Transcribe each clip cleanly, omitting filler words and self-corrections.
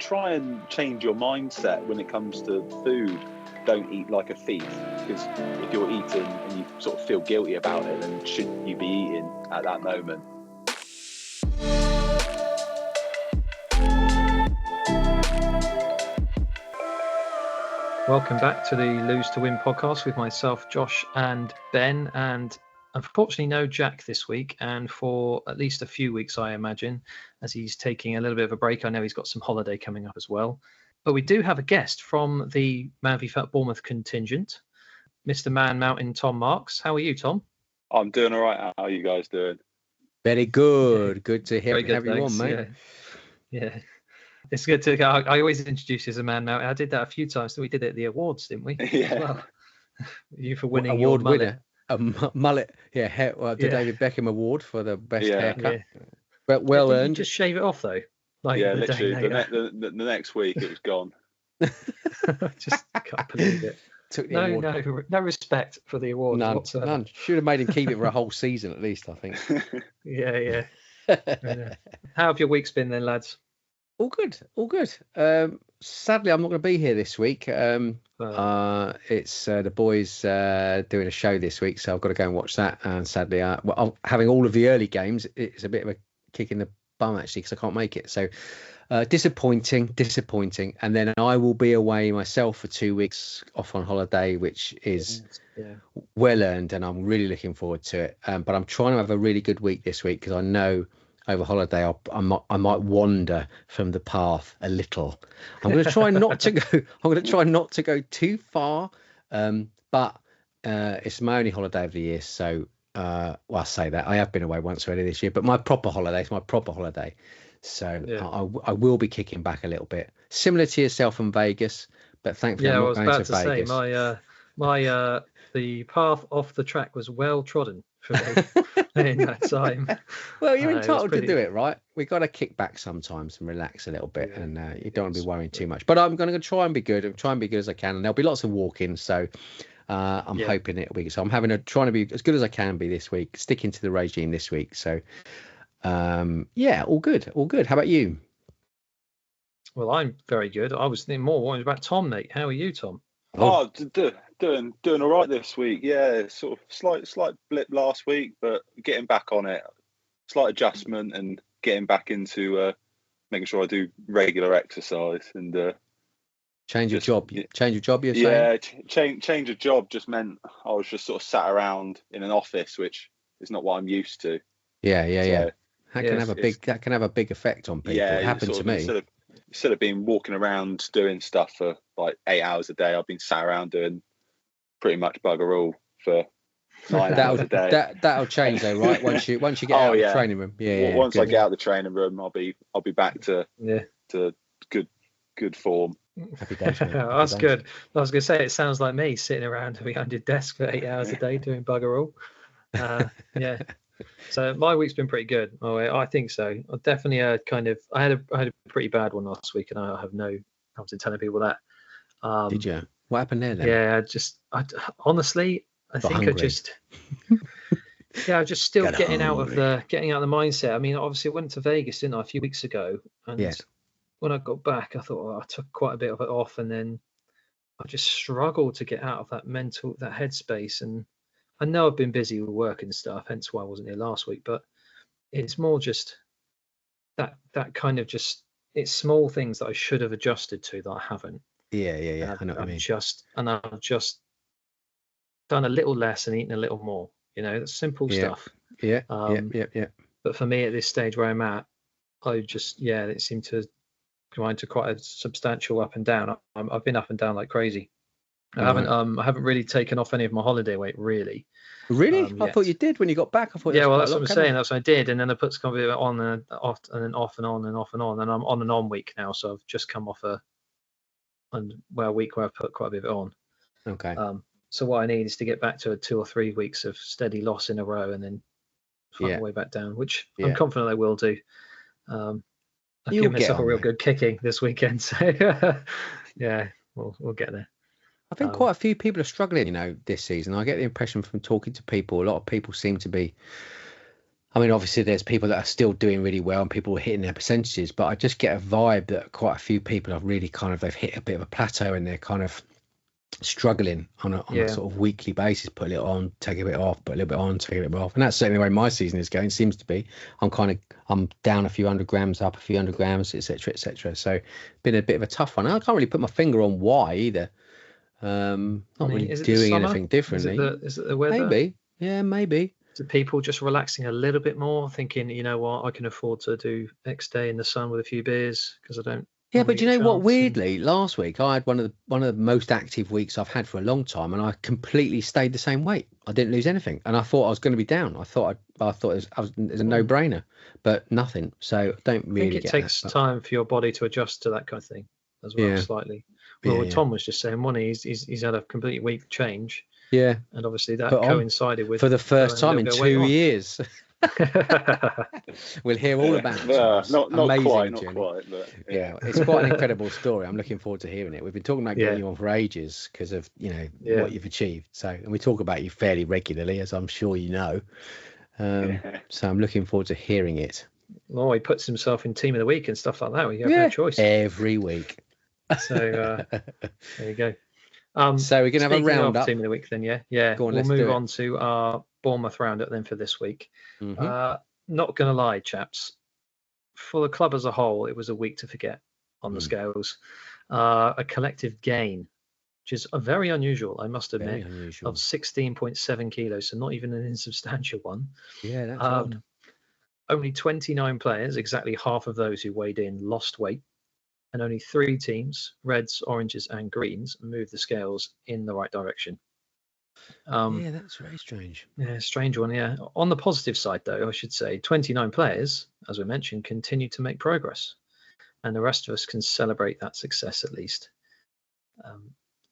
try and change your mindset when it comes to food. Don't eat like a thief, because if you're eating and you sort of feel guilty about it, then shouldn't you be eating at that moment? Welcome back to the Lose to Win podcast with myself, Josh, and Ben. And unfortunately, no Jack this week, and for at least a few weeks, I imagine, as he's taking a little bit of a break. I know he's got some holiday coming up as well. But we do have a guest from the Fat Bournemouth contingent, Mr. Man Mountain, Tom Marks. How are you, Tom? I'm doing all right. How are you guys doing? Very good. Yeah. Good to have you on, mate. Yeah. It's good to. I always introduce you as a man now. I did that a few times. We did it at the awards, didn't we? Yeah. As well. You for winning award your mullet. winner, a mullet. Yeah, the David Beckham Award for the best haircut. Yeah. But well earned. You just shave it off though. Like literally. The next week it was gone. Just can't believe it. No respect for the award. None. Should have made him keep it for a whole season at least, I think. Yeah. How have your weeks been then, lads? All good. Sadly, I'm not going to be here this week. It's the boys doing a show this week, so I've got to go and watch that. And sadly, I'm having all of the early games. It's a bit of a kick in the bum actually, because I can't make it. So disappointing. And then I will be away myself for 2 weeks off on holiday, which is well earned, and I'm really looking forward to it. But I'm trying to have a really good week this week, because I know over holiday I might wander from the path a little. I'm going to try not to go. I'm going to try not to go too far. But it's my only holiday of the year, so I say that I have been away once already this year. But my proper holiday is my proper holiday, so I will be kicking back a little bit, similar to yourself in Vegas. But thankfully, I'm not going to Vegas. My the path off the track was well trodden for me in that time. Well, you're entitled to do it, right? We got to kick back sometimes and relax a little bit, and you don't want to be worrying too much. But I'm going to try and be good. I'm trying to be good as I can, and there'll be lots of walking. So I'm hoping it'll be. So I'm trying to be as good as I can be this week, sticking to the regime this week. So all good. How about you? Well, I'm very good. I was thinking more about Tom, mate. How are you, Tom? Doing all right this week. Yeah, sort of slight blip last week, but getting back on it. Slight adjustment and getting back into making sure I do regular exercise and change of job. Change of job, you're saying? Yeah, change of job just meant I was just sort of sat around in an office, which is not what I'm used to. Yeah. That can have a big effect on people. Yeah, it happened to me. Instead of being walking around doing stuff for like 8 hours a day, I've been sat around doing pretty much bugger all for 9 hours a day. That'll change though, right? Once you get out of the training room. Once I get out of the training room, I'll be back to good form. Happy days, mate. That's good. I was going to say, it sounds like me sitting around behind your desk for 8 hours a day doing bugger all. So my week's been pretty good. I think so. I definitely I had a pretty bad one last week, and I have no problems in telling people that. Did you? What happened there then? Yeah, honestly, I think hungry. I'm just still getting out of the mindset. I mean, obviously I went to Vegas, didn't I, a few weeks ago, and when I got back, I thought I took quite a bit of it off, and then I just struggled to get out of that headspace. And I know I've been busy with work and stuff, hence why I wasn't here last week, but it's more just that kind of just, it's small things that I should have adjusted to that I haven't. Yeah. I know what I mean. I've just done a little less and eaten a little more. That's simple stuff. Yeah. But for me at this stage where I'm at, I just it seemed to go into quite a substantial up and down. I've been up and down like crazy. I haven't really taken off any of my holiday weight really. Really? I thought you did when you got back. I thought. Yeah, well, that's what I'm saying. That's what I did, and then I put some of it on and off, and then off and on and off and on, and I'm on and on week now. So I've just come off a week where I've put quite a bit of it on. Okay. So what I need is to get back to 2 or 3 weeks of steady loss in a row, and then find my way back down, which I'm confident I will do. I've given myself a real good kicking this weekend, so we'll get there. I think quite a few people are struggling, this season. I get the impression from talking to people, a lot of people seem to be I mean, obviously there's people that are still doing really well and people are hitting their percentages, but I just get a vibe that quite a few people have really they've hit a bit of a plateau and they're kind of struggling on a sort of weekly basis, put a little on, take a bit off, put a little bit on, take a little bit off. And that's certainly the way my season is going, seems to be. I'm down a few hundred grams, up a few hundred grams, etc., etc. So been a bit of a tough one. I can't really put my finger on why either. Not really doing anything differently. Is it the weather? Maybe. Yeah, maybe. Do people just relaxing a little bit more, thinking, you know what, I can afford to do X day in the sun with a few beers because I don't. Yeah, but you know what? Weirdly, last week I had one of the most active weeks I've had for a long time, and I completely stayed the same weight. I didn't lose anything, and I thought I was going to be down. I thought it was a no-brainer, but nothing. So I don't really. I think it takes time for your body to adjust to that kind of thing as well, slightly. Well, Tom was just saying, he's had a complete week change. Yeah, and obviously that coincided with for the first time in 2 years. We'll hear all about it. Not quite, but yeah, it's quite an incredible story. I'm looking forward to hearing it. We've been talking about getting you on for ages because of what you've achieved. So, and we talk about you fairly regularly, as I'm sure you know. So I'm looking forward to hearing it. Oh, he puts himself in team of the week and stuff like that. We have no choice every week. So there you go. So we're gonna have a roundup. Team of the week then, yeah. We'll move on to our Bournemouth roundup then for this week. Not gonna lie, chaps, for the club as a whole, it was a week to forget on the scales. A collective gain, which is a very unusual, I must admit, of 16.7 kilos, so not even an insubstantial one. Yeah, that's odd. Only 29 players, exactly half of those who weighed in, lost weight. And only 3 teams, Reds, Oranges and Greens, moved the scales in the right direction. Yeah, that's very strange. Yeah, strange one, yeah. On the positive side, though, I should say, 29 players, as we mentioned, continue to make progress. And the rest of us can celebrate that success at least.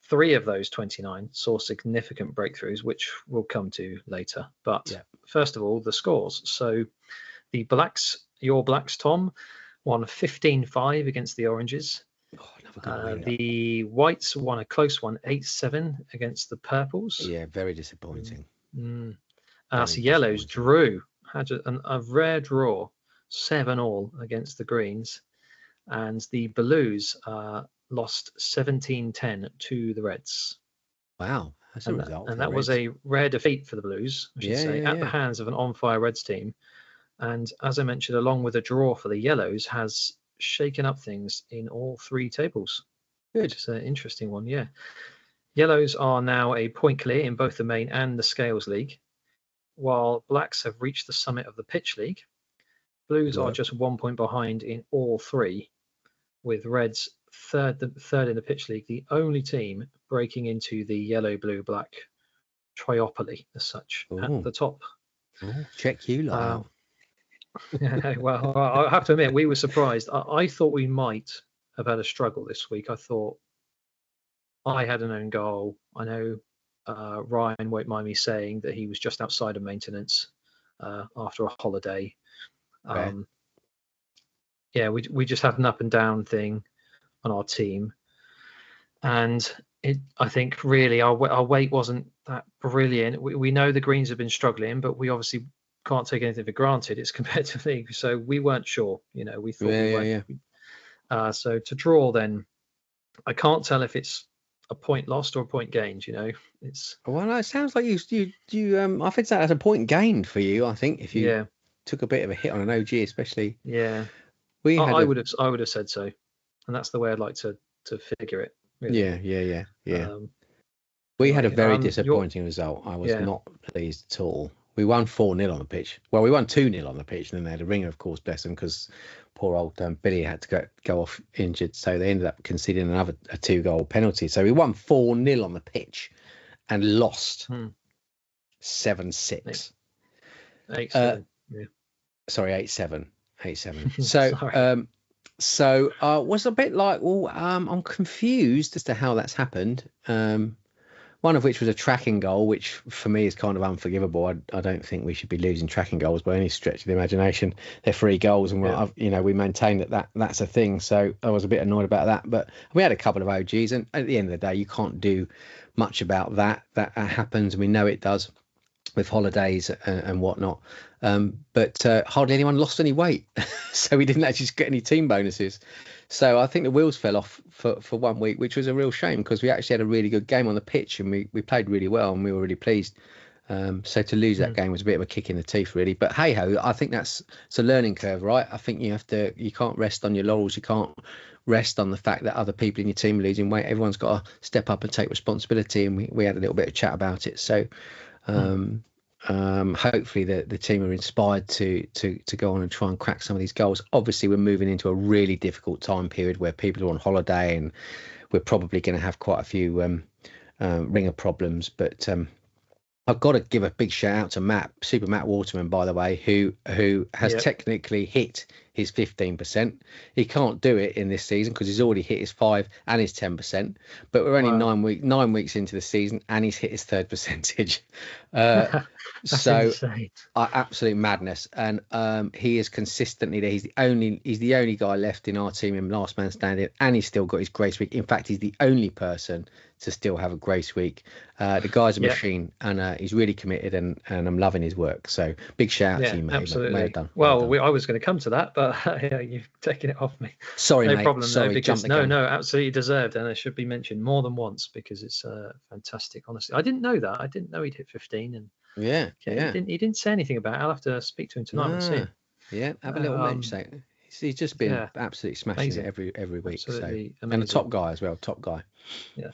3 of those 29 saw significant breakthroughs, which we'll come to later. But first of all, the scores. So the Blacks, your Blacks, Tom, won 15-5 against the Oranges. The Whites won a close one, 8-7 against the Purples. Yeah, very disappointing. So Yellows drew, had a rare draw, 7-7 against the Greens. And the Blues lost 17-10 to the Reds. Wow, that's a result. And that was a rare defeat for the Blues, I should say, at the hands of an on-fire Reds team. And as I mentioned, along with a draw for the Yellows, has shaken up things in all 3 tables. Good. It's an interesting one, yeah. Yellows are now a point clear in both the main and the Scales League, while Blacks have reached the summit of the Pitch League. Blues are just 1 point behind in all 3, with Reds third in the Pitch League, the only team breaking into the yellow-blue-black triopoly as such at the top. Check you lot out. Well, I have to admit, we were surprised. I thought we might have had a struggle this week. I thought I had an own goal. I know Ryan won't mind me saying that he was just outside of maintenance after a holiday. We just had an up and down thing on our team, and I think really our weight wasn't that brilliant. We know the Greens have been struggling, but we obviously can't take anything for granted. It's competitive league, so we weren't sure. We thought so to draw, then I can't tell if it's a point lost or a point gained. It's it sounds like you I think that as a point gained for you. I think if you took a bit of a hit on an OG, especially. I would have said so, and that's the way I'd like to figure it. Really. Yeah. We had a very disappointing result. I was not pleased at all. We won 4-0 on the pitch. Well, we won 2-0 on the pitch, and then they had a ringer, of course, bless them, because poor old Billy had to go off injured. So they ended up conceding a 2-goal penalty. So we won 4-0 on the pitch and lost 7-6. 8-7. Sorry, 8-7. 8-7. So was a bit like, I'm confused as to how that's happened. One of which was a tracking goal, which for me is kind of unforgivable. I don't think we should be losing tracking goals by any stretch of the imagination. They're 3 goals, and we maintain that's a thing. So I was a bit annoyed about that. But we had a couple of OGs, and at the end of the day, you can't do much about that. That happens, and we know it does. with holidays and whatnot. But hardly anyone lost any weight, so we didn't actually get any team bonuses. So I think the wheels fell off for 1 week, which was a real shame because we actually had a really good game on the pitch and we played really well and we were really pleased. So to lose that game was a bit of a kick in the teeth, really. But hey ho, I think it's a learning curve, right? I think you can't rest on your laurels. You can't rest on the fact that other people in your team are losing weight. Everyone's got to step up and take responsibility. And we had a little bit of chat about it. So hopefully the team are inspired to go on and try and crack some of these goals. Obviously, we're moving into a really difficult time period where people are on holiday and we're probably going to have quite a few ringer problems. But I've got to give a big shout out to Super Matt Waterman, by the way, who has technically hit his 15%. He can't do it in this season because he's already hit his 5 and his 10%. But we're only 9 weeks into the season and he's hit his third percentage. So absolute madness. And he is consistently there. He's the only guy left in our team in last man standing, and he's still got his grace week. In fact, he's the only person to still have a grace week. The guy's a machine, and he's really committed, and I'm loving his work. So big shout out to you, mate. Absolutely. Well done. Well, I was going to come to that, but you've taken it off me. Sorry, no mate. problem. Sorry, though, because absolutely deserved, and it should be mentioned more than once because it's fantastic. Honestly, I didn't know that. I didn't know he'd hit 15, and he didn't say anything about it. I'll have to speak to him tonight and see. Yeah, have a little mention. He's just been absolutely smashing it every week. Absolutely amazing. And a top guy as well. Top guy. Yeah.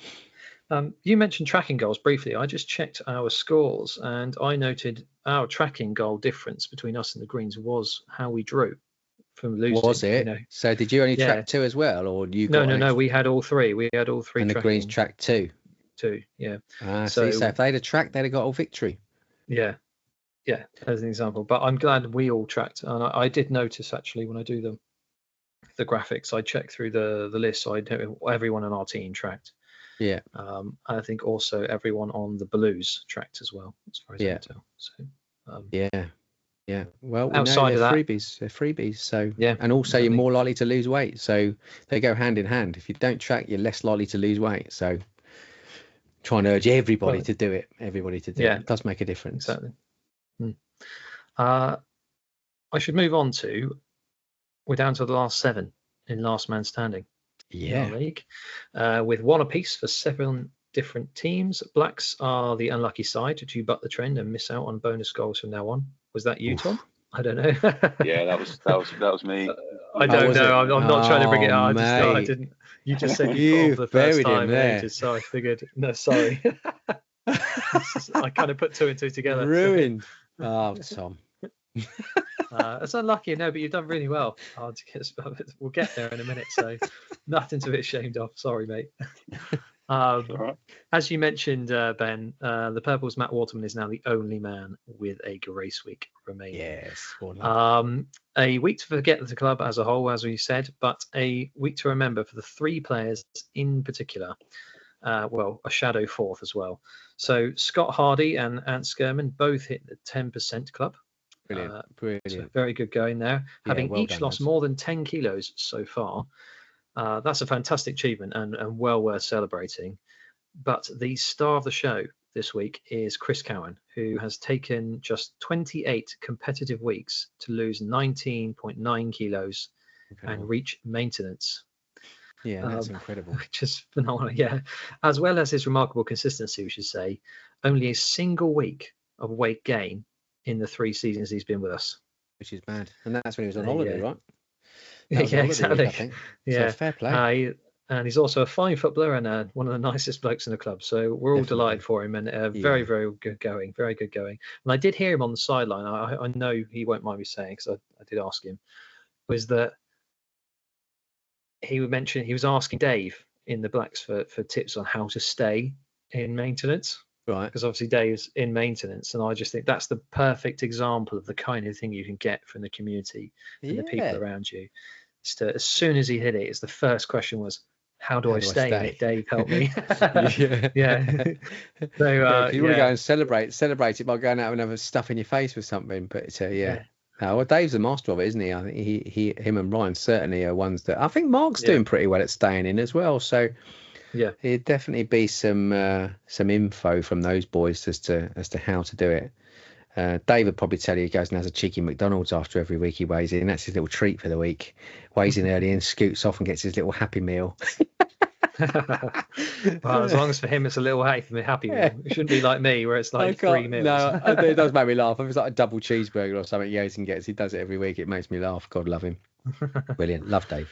You mentioned tracking goals briefly. I just checked our scores and I noted our tracking goal difference between us and the Greens was how we drew from losing. Was it? So did you only track 2 as well, or you? No. We had all 3. We had all 3. And the Greens tracked 2. 2. Yeah. So if they'd have tracked, they'd have got all victory. Yeah. Yeah. As an example, but I'm glad we all tracked, and I did notice actually when I do the graphics, I check through the list. So I know everyone on our team tracked. Yeah. I think also everyone on the Blues tracked as well, as far as I can tell. So yeah. Well, outside of that, freebies. They're freebies. So and also you're more likely to lose weight. So they go hand in hand. If you don't track, you're less likely to lose weight. So trying to urge everybody to do it. It does make a difference. Exactly. I should move on to. We're down to the last 7 in last man standing. In our league, with 1 apiece for 7 different teams. Blacks are the unlucky side to buck the trend and miss out on bonus goals from now on. Was that you, Tom? I don't know. Yeah, that was me. I don't know. I'm not trying to bring it out. I didn't. You just said you for the first time in ages, so I figured. No, sorry. I kind of put 2 and 2 together. Ruined. Oh, Tom. It's unlucky, no, but you've done really well. We'll get there in a minute, so nothing to be ashamed of. Sorry, mate. As you mentioned, Ben, the Purple's Matt Waterman is now the only man with a grace week remaining. Yes. A week to forget the club as a whole, as we said, but a week to remember for the 3 players in particular. A shadow 4th as well. So Scott Hardy and Ant Skirman both hit the 10% club. Brilliant. So very good going there. Having each lost more than 10 kilos so far. That's a fantastic achievement and well worth celebrating. But the star of the show this week is Chris Cowan, who has taken just 28 competitive weeks to lose 19.9 kilos and reach maintenance. Yeah, that's incredible. Which is phenomenal, yeah. As well as his remarkable consistency, we should say, only a single week of weight gain in the 3 seasons he's been with us. Which is mad. And that's when he was on holiday, right? Yeah, exactly. Week, I think. So fair play. And he's also a fine footballer and one of the nicest blokes in the club. So we're all delighted for him, and very, very good going. Very good going. And I did hear him on the sideline. I know he won't mind me saying, because I did ask him, was that he would mention he was asking Dave in the Blacks for tips on how to stay in maintenance. Right. Because obviously Dave's in maintenance, and I just think that's the perfect example of the kind of thing you can get from the community and the people around you. As soon as he hit it, the first question was, how do I stay in it, Dave? Help me. Yeah. So if you want to go and celebrate it by going out and have a stuff in your face with something. But well, Dave's a master of it, isn't he? I think him and Ryan certainly are ones that I think Mark's doing pretty well at staying in as well. So it'd definitely be some info from those boys as to how to do it. Dave would probably tell you he goes and has a cheeky McDonald's after every week he weighs in. That's his little treat for the week. Weighs in early and scoots off and gets his little Happy Meal. Well, as long as for him it's a little happy meal. It shouldn't be like me where it's like 3 meals. No, it does make me laugh. If it's like a double cheeseburger or something Yasin gets, he does it every week. It makes me laugh. God love him. Brilliant. Love Dave.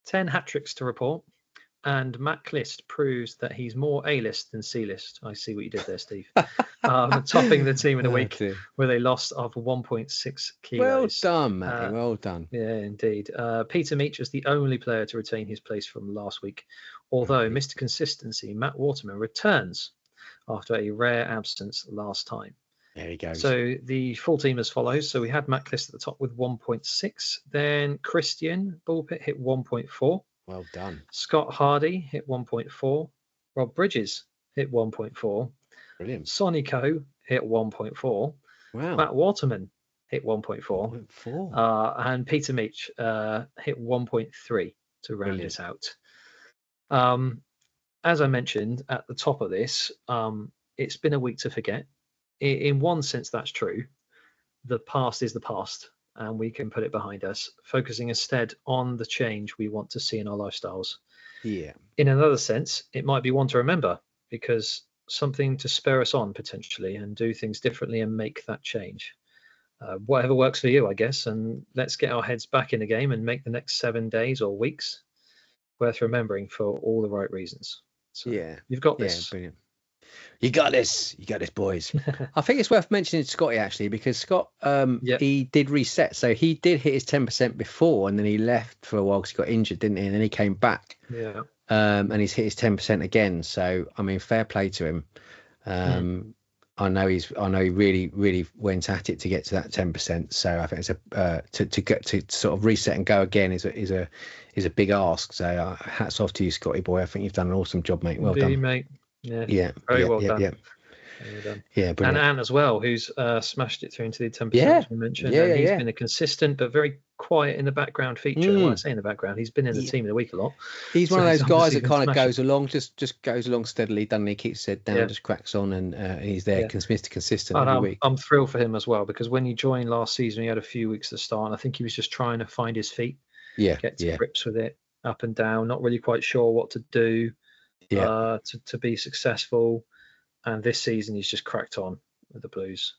10 hat-tricks to report. And Matt Clist proves that he's more A-list than C-list. I see what you did there, Steve. Topping the team in a week with a loss of 1.6 kilos. Well done, Matty. Well done. Yeah, indeed. Peter Meach is the only player to retain his place from last week. Although Mr. Consistency, Matt Waterman, returns after a rare absence last time. There he goes. So the full team as follows. So we had Matt Clist at the top with 1.6. Then Christian Bullpit hit 1.4. Well done. Scott Hardy hit 1.4. Rob Bridges hit 1.4. Brilliant. Sonico hit 1.4. Wow. Matt Waterman hit 1.4. 1.4. And Peter Meach hit 1.3 to round it out. As I mentioned at the top of this, it's been a week to forget. In one sense, that's true. The past is the past, and we can put it behind us, focusing instead on the change we want to see in our lifestyles. Yeah. In another sense, it might be one to remember, because something to spur us on potentially and do things differently and make that change. Whatever works for you, I guess, and let's get our heads back in the game and make the next 7 days or weeks worth remembering for all the right reasons. So you've got this. Yeah, brilliant. You got this, boys. I think it's worth mentioning Scotty actually, because Scott, he did reset. So he did hit his 10% before, and then he left for a while because he got injured, didn't he? And then he came back. Yeah. And he's hit his 10% again. So I mean, fair play to him. I know he really, really went at it to get to that 10%. So I think it's to get to sort of reset and go again is a big ask. So hats off to you, Scotty boy. I think you've done an awesome job, mate. Well done, mate. Yeah. Very well done. Yeah. Well done. Yeah, brilliant. And Ant as well, who's smashed it through into the 10%, as we mentioned. He's been a consistent but very quiet in the background feature. Well, I say in the background, he's been in the team of the week a lot. He's one of those guys that kind of goes along, just goes along steadily, doesn't he? Keeps his head down, just cracks on, and he's there, Mr. Consistent every week. I'm thrilled for him as well, because when he joined last season, he had a few weeks to start, and I think he was just trying to find his feet, get to grips with it, up and down, not really quite sure what to do to be successful. And this season, he's just cracked on with the Blues.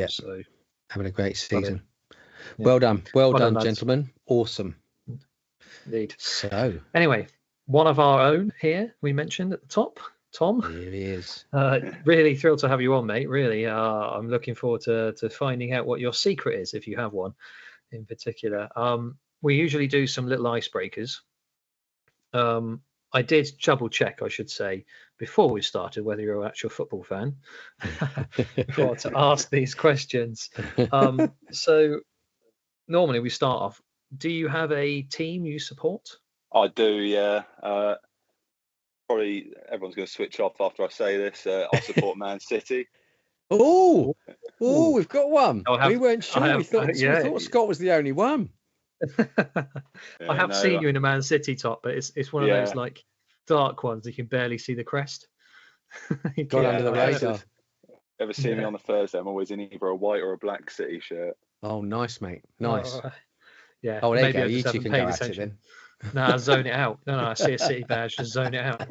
So having a great season. Well done, lads. Gentlemen. Awesome. Indeed. So anyway, one of our own here we mentioned at the top, Tom. Here he is. Really thrilled to have you on, mate. Really, I'm looking forward to finding out what your secret is, if you have one in particular. We usually do some little icebreakers. I did double check, I should say, before we started whether you're an actual football fan before to ask these questions. So normally we start off. Do you have a team you support? I do, yeah. Probably everyone's going to switch off after I say this. I support Man City. Oh, we've got one. We weren't sure. We thought Scott was the only one. I have seen you in a Man City top, but it's one of those like dark ones. You can barely see the crest. Gone under the radar. Ever see me on the Thursday? I'm always in either a white or a black City shirt. Oh, nice, mate. Nice. Yeah. Oh, there you go. You two can go at it then. No, zone it out. No, I see a City badge, just zone it out.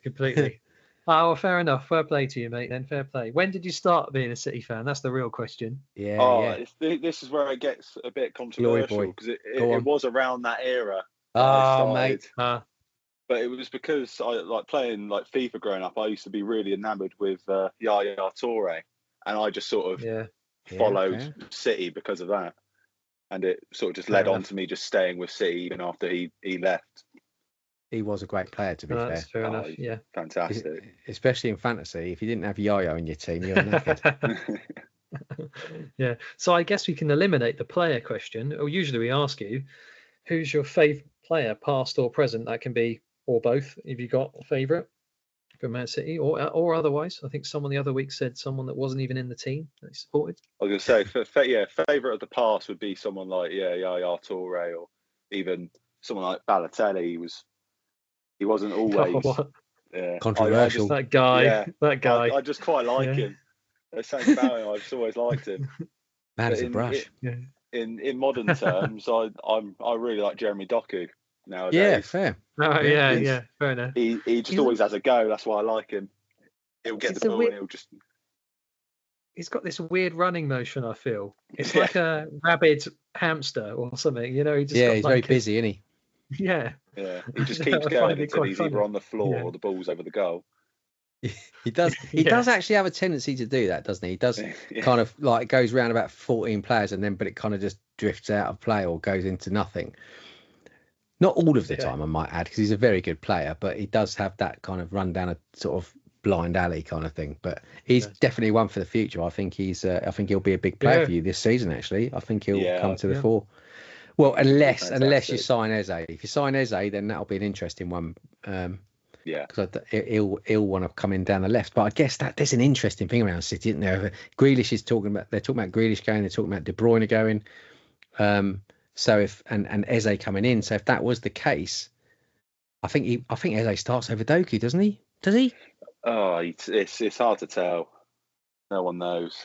Completely. Oh, well, fair enough. Fair play to you, mate. Then fair play. When did you start being a City fan? That's the real question. This is where it gets a bit controversial, because it was around that era. Oh, mate. But it was because I like playing like FIFA growing up. I used to be really enamoured with Yaya Toure, and I just sort of followed City because of that. And it sort of just led on to me just staying with City even after he left. He was a great player, to be fair. That's fair enough. Yeah, fantastic. Especially in fantasy, if you didn't have Yaya in your team, you're knackered. Yeah. So I guess we can eliminate the player question. Or usually we ask you, who's your favourite player, past or present? That can be or both. If you got a favourite for Man City or otherwise. I think someone the other week said someone that wasn't even in the team that he supported. I was going to say, favourite of the past would be someone like Yaya Toure, or even someone like Balotelli. He wasn't always controversial. That guy. I just quite like him. Sounds about him. I've just always liked him. Man as a brush. In modern terms, I really like Jeremy Doku nowadays. Yeah, fair. Oh yeah, fair enough. He just always has a go. That's why I like him. He'll get the ball and he'll just. He's got this weird running motion. I feel it's like a rabid hamster or something. You know, he just he's very busy, isn't he? Yeah. Yeah, he just keeps going until he's either on the floor or the ball's over the goal. He does. He does actually have a tendency to do that, doesn't he? He does kind of like goes around about 14 players but it kind of just drifts out of play or goes into nothing. Not all of the time, I might add, because he's a very good player, but he does have that kind of run down a sort of blind alley kind of thing. But he's definitely one for the future. I think I think he'll be a big player for you this season. Actually, I think he'll come to the fore. Well, unless you sign Eze. If you sign Eze, then that'll be an interesting one. Because he'll want to come in down the left. But I guess that there's an interesting thing around City, isn't there? Grealish is they're talking about Grealish going, they're talking about De Bruyne going. So if and Eze coming in, so if that was the case, I think Eze starts over Doku, doesn't he? Does he? Oh, it's hard to tell. No one knows.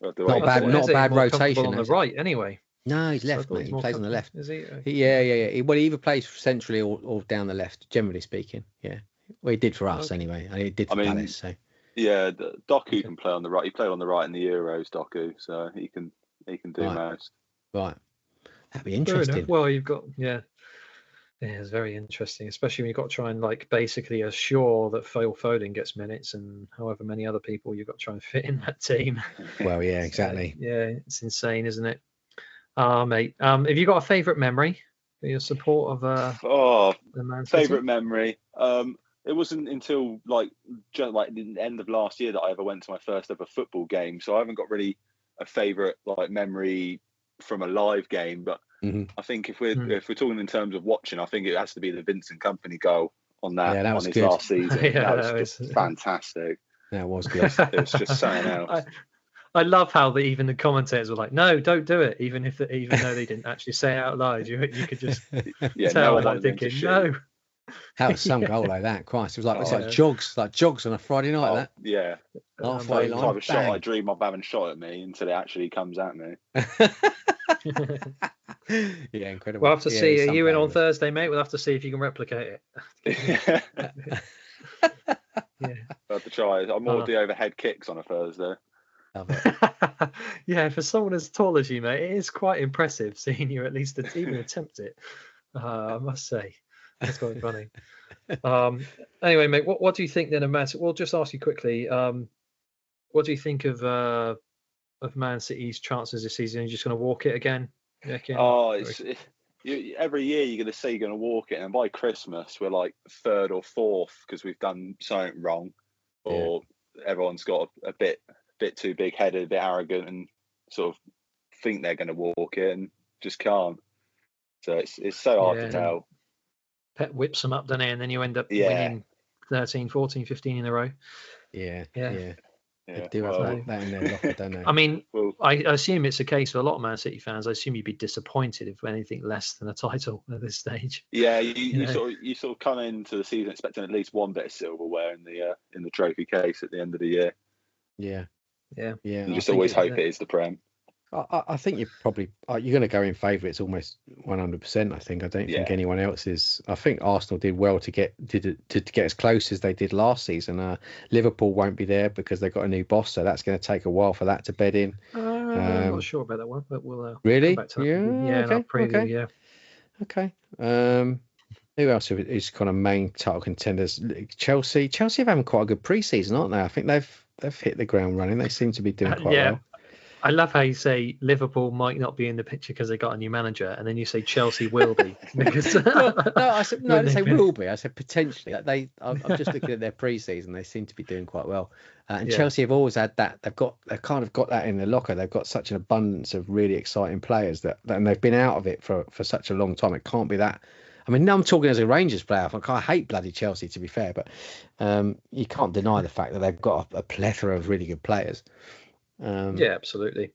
Not a bad rotation on the right, anyway. No, he's left, mate. He plays on the left. Is he? Yeah. Well, he either plays centrally or down the left, generally speaking. Yeah. Well, he did for us anyway. And he did for Palace. So. Yeah, Doku can play on the right. He played on the right in the Euros, Doku, so he can do most. Right. That'd be interesting. Well, you've got it's very interesting, especially when you've got to try and basically assure that Phil Foden gets minutes and however many other people you've got to try and fit in that team. Well, yeah, exactly. It's insane, isn't it? Mate, have you got a favourite memory for your support of the Man City? Favourite memory. It wasn't until like the end of last year that I ever went to my first ever football game, so I haven't got really a favourite memory from a live game, but I think if we're talking in terms of watching, I think it has to be the Vincent Kompany goal on his good. last season. That was just fantastic. That was good. It was just something else. I love how even the commentators were like, "No, don't do it," even though they didn't actually say it out loud. You could just tell, thinking, "No." That was some goal like that. Christ, it was jogs on a Friday night. That halfway line. Type of shot I dream of having shot at me until it actually comes at me. Yeah, incredible. We'll have to see. Are you in on Thursday, mate? We'll have to see if you can replicate it. I'll have to try. I'm more the overhead kicks on a Thursday. Yeah, for someone as tall as you, mate, it is quite impressive seeing you at least even attempt it. I must say, that's quite funny. Anyway, mate, what do you think then of Man City? We'll just ask you quickly. What do you think of Man City's chances this season? Are you just going to walk it again? Every year you're going to say you're going to walk it, and by Christmas we're like third or fourth because we've done something wrong, or everyone's got a bit too big-headed, a bit arrogant, and sort of think they're going to walk it and just can't. So it's so hard to tell. Pep whips them up, doesn't he? And then you end up winning 13, 14, 15 in a row. Yeah. They do have that in their locker, don't they? I mean, I assume it's a case for a lot of Man City fans. I assume you'd be disappointed if anything less than a title at this stage. Yeah, you sort of come into the season expecting at least one bit of silverware in the trophy case at the end of the year. Yeah. You just always hope it is the Prem. I think you're going to go in favourites almost 100%. I think. I don't think anyone else is. I think Arsenal did well to get as close as they did last season. Liverpool won't be there because they've got a new boss, so that's going to take a while for that to bed in. I'm not sure about that one, but we'll really. Come back to that. Preview, okay. Who else is kind of main title contenders? Chelsea have having quite a good pre-season, aren't they? I think they've hit the ground running. They seem to be doing quite well. I love how you say Liverpool might not be in the picture because they got a new manager, and then you say Chelsea will be. Because I didn't say will be. I said potentially. I'm just looking at their pre-season. They seem to be doing quite well. And Chelsea have always had that. They've kind of got that in their locker. They've got such an abundance of really exciting players and they've been out of it for such a long time. It can't be that. I mean, now I'm talking as a Rangers player. I hate bloody Chelsea, to be fair, but you can't deny the fact that they've got a plethora of really good players. Yeah, absolutely.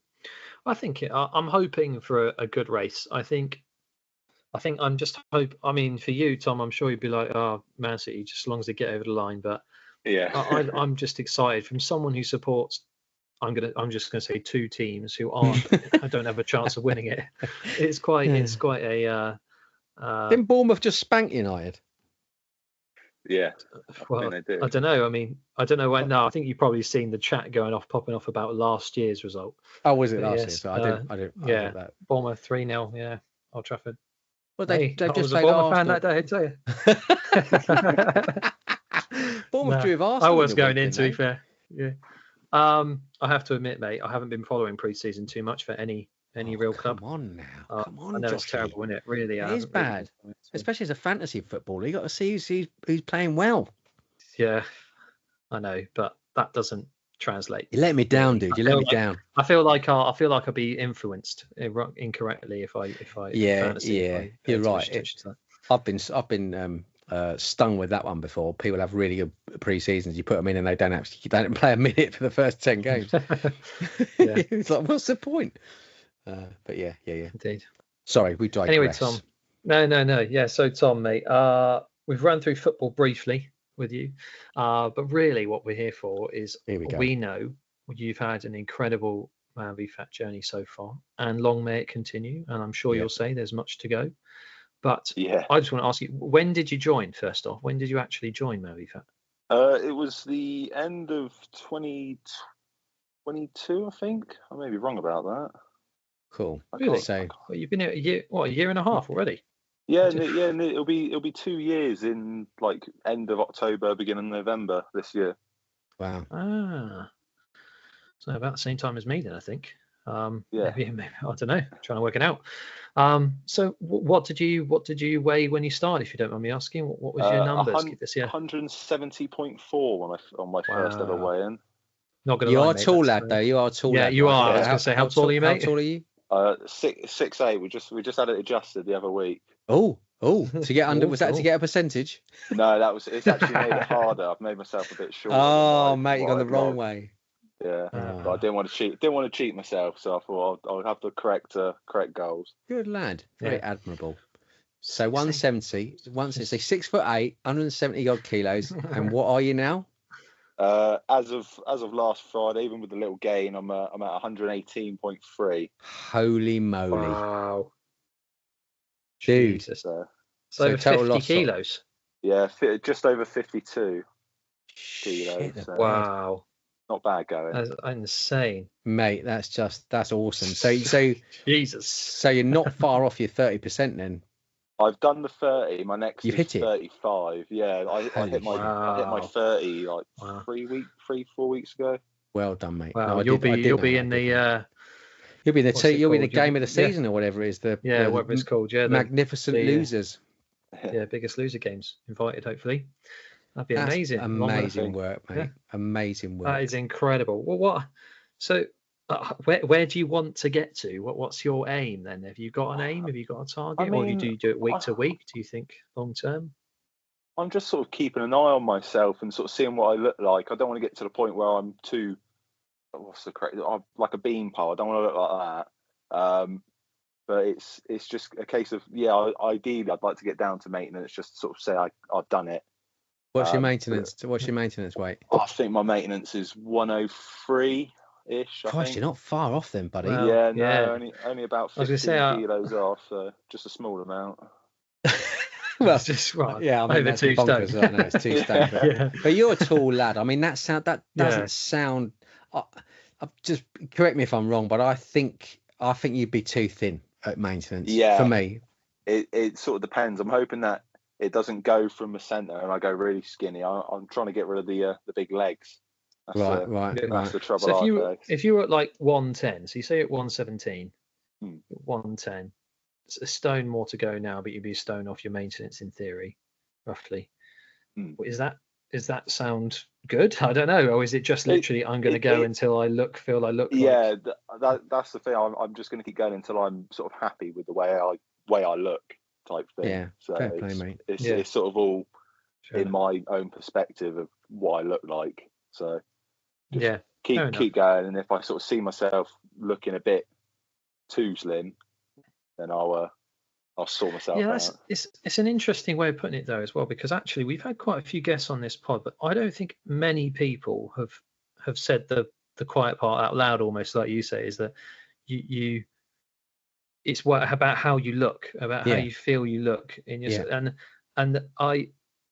I think I'm hoping for a good race. I think I'm just I mean, for you, Tom, I'm sure you'd be like, Man City, just as long as they get over the line. But I'm just excited from someone who supports I'm just gonna say 2 teams who don't have a chance of winning it. It's quite a Didn't Bournemouth just spank United? Yeah. Well, I don't know. I mean, I don't know when. No, I think you've probably seen the chat popping off about last year's result. Oh, was it last year? So I didn't. Yeah, that. Bournemouth 3-0. Yeah, Old Trafford. Well, they've just played Arsenal. Fan that day, I tell you. Bournemouth drew with Arsenal. I was going in, to be fair. Yeah. I have to admit, mate, I haven't been following pre-season too much for any real club. Come on now. Come on, I know Joshy. it's terrible, isn't it? Really, it is bad. Especially as a fantasy footballer. You got to see who's playing well. Yeah, I know, but that doesn't translate. You let me down, dude. You let me down. I feel like I'll be influenced incorrectly if I You're right. I've been stung with that one before. People have really good pre-seasons. You put them in and they don't play a minute for the first 10 games. It's like, what's the point? But yeah. Indeed. Sorry, we digress. Anyway, Tom. No. Yeah. So Tom, mate, we've run through football briefly with you, but really what we're here for is we know you've had an incredible Man v Fat journey so far, and long may it continue. And I'm sure you'll say there's much to go. But I just want to ask you, when did you join? First off, when did you actually join Man v Fat? It was the end of 2022, I think. I may be wrong about that. Cool. Really? So you've been here a year and a half already? Yeah. It'll be 2 years in like end of October, beginning of November this year. Wow. So about the same time as me then, I think. Maybe, I don't know. Trying to work it out. So what did you weigh when you started, if you don't mind me asking? What was your numbers this year? 170.4 on my first ever weigh-in. Not gonna you lie, are mate, tall, lad. Though you are tall. Yeah, lad, you are. Right? I was going to say, how tall are you, mate? How tall are you? 6'8". We just had it adjusted the other week. Oh, to get under was that to get a percentage? No, it's actually made it harder. I've made myself a bit shorter. Oh, mate, you've gone the wrong way. Yeah, but I didn't want to cheat. Didn't want to cheat myself, so I thought I'll have the correct goals. Good lad, very admirable. So 170. Once it's 6'8", 170 odd kilos, and what are you now? As of last Friday, even with the little gain, I'm at 118.3. Holy moly! Wow, dude. Jesus. So over 50 kilos. Yeah, just over 52 kilos. Shit, wow. Not bad going. That's insane, mate. That's awesome. So Jesus. So you're not far off your 30% then. I've done the 30. My next You've is hit it. 35. Yeah, I hit my 30 like 3-4 weeks ago. Well done, mate. Wow, no, you'll be in the game of the season or whatever it is. Whatever it's called. Yeah, magnificent losers. Yeah, biggest loser games invited. Hopefully. That'd be amazing. Amazing work, mate. Yeah. Amazing work. That is incredible. Well, what? So, where do you want to get to? What's your aim then? Have you got an aim? Have you got a target? Or do you do it week to week? Do you think long term? I'm just sort of keeping an eye on myself and sort of seeing what I look like. I don't want to get to the point where I'm too, like a bean pole. I don't want to look like that. But it's just a case of ideally I'd like to get down to maintenance, just to sort of say I've done it. What's your maintenance? What's your maintenance weight? I think my maintenance is 103-ish. Christ, you're not far off then, buddy. Well, only about 15 kilos off, so just a small amount. Well, it's just right. Yeah, I mean, over 2 stone. stone. No, it's 2 stone. But you're a tall lad. I mean, that doesn't sound. Just correct me if I'm wrong, but I think you'd be too thin at maintenance. Yeah, for me, it sort of depends. I'm hoping that it doesn't go from the centre and I go really skinny. I'm trying to get rid of the big legs. That's That's the trouble. So if you were at like 110, so you say at 117, 110, it's a stone more to go now, but you'd be a stone off your maintenance in theory, roughly. Is that sound good? I don't know. Or is it just literally I'm going to go until I feel I look? Yeah, that's the thing. I'm just going to keep going until I'm sort of happy with the way I look, type thing. Yeah, so fair play, mate. It's sort of all in my own perspective of what I look like. So just keep going, and if I sort of see myself looking a bit too slim, then I'll sort myself out. It's an interesting way of putting it though as well, because actually we've had quite a few guests on this pod, but I don't think many people have said the the quiet part out loud, almost like you say, is that you it's about how you look, about how you feel you look in your and I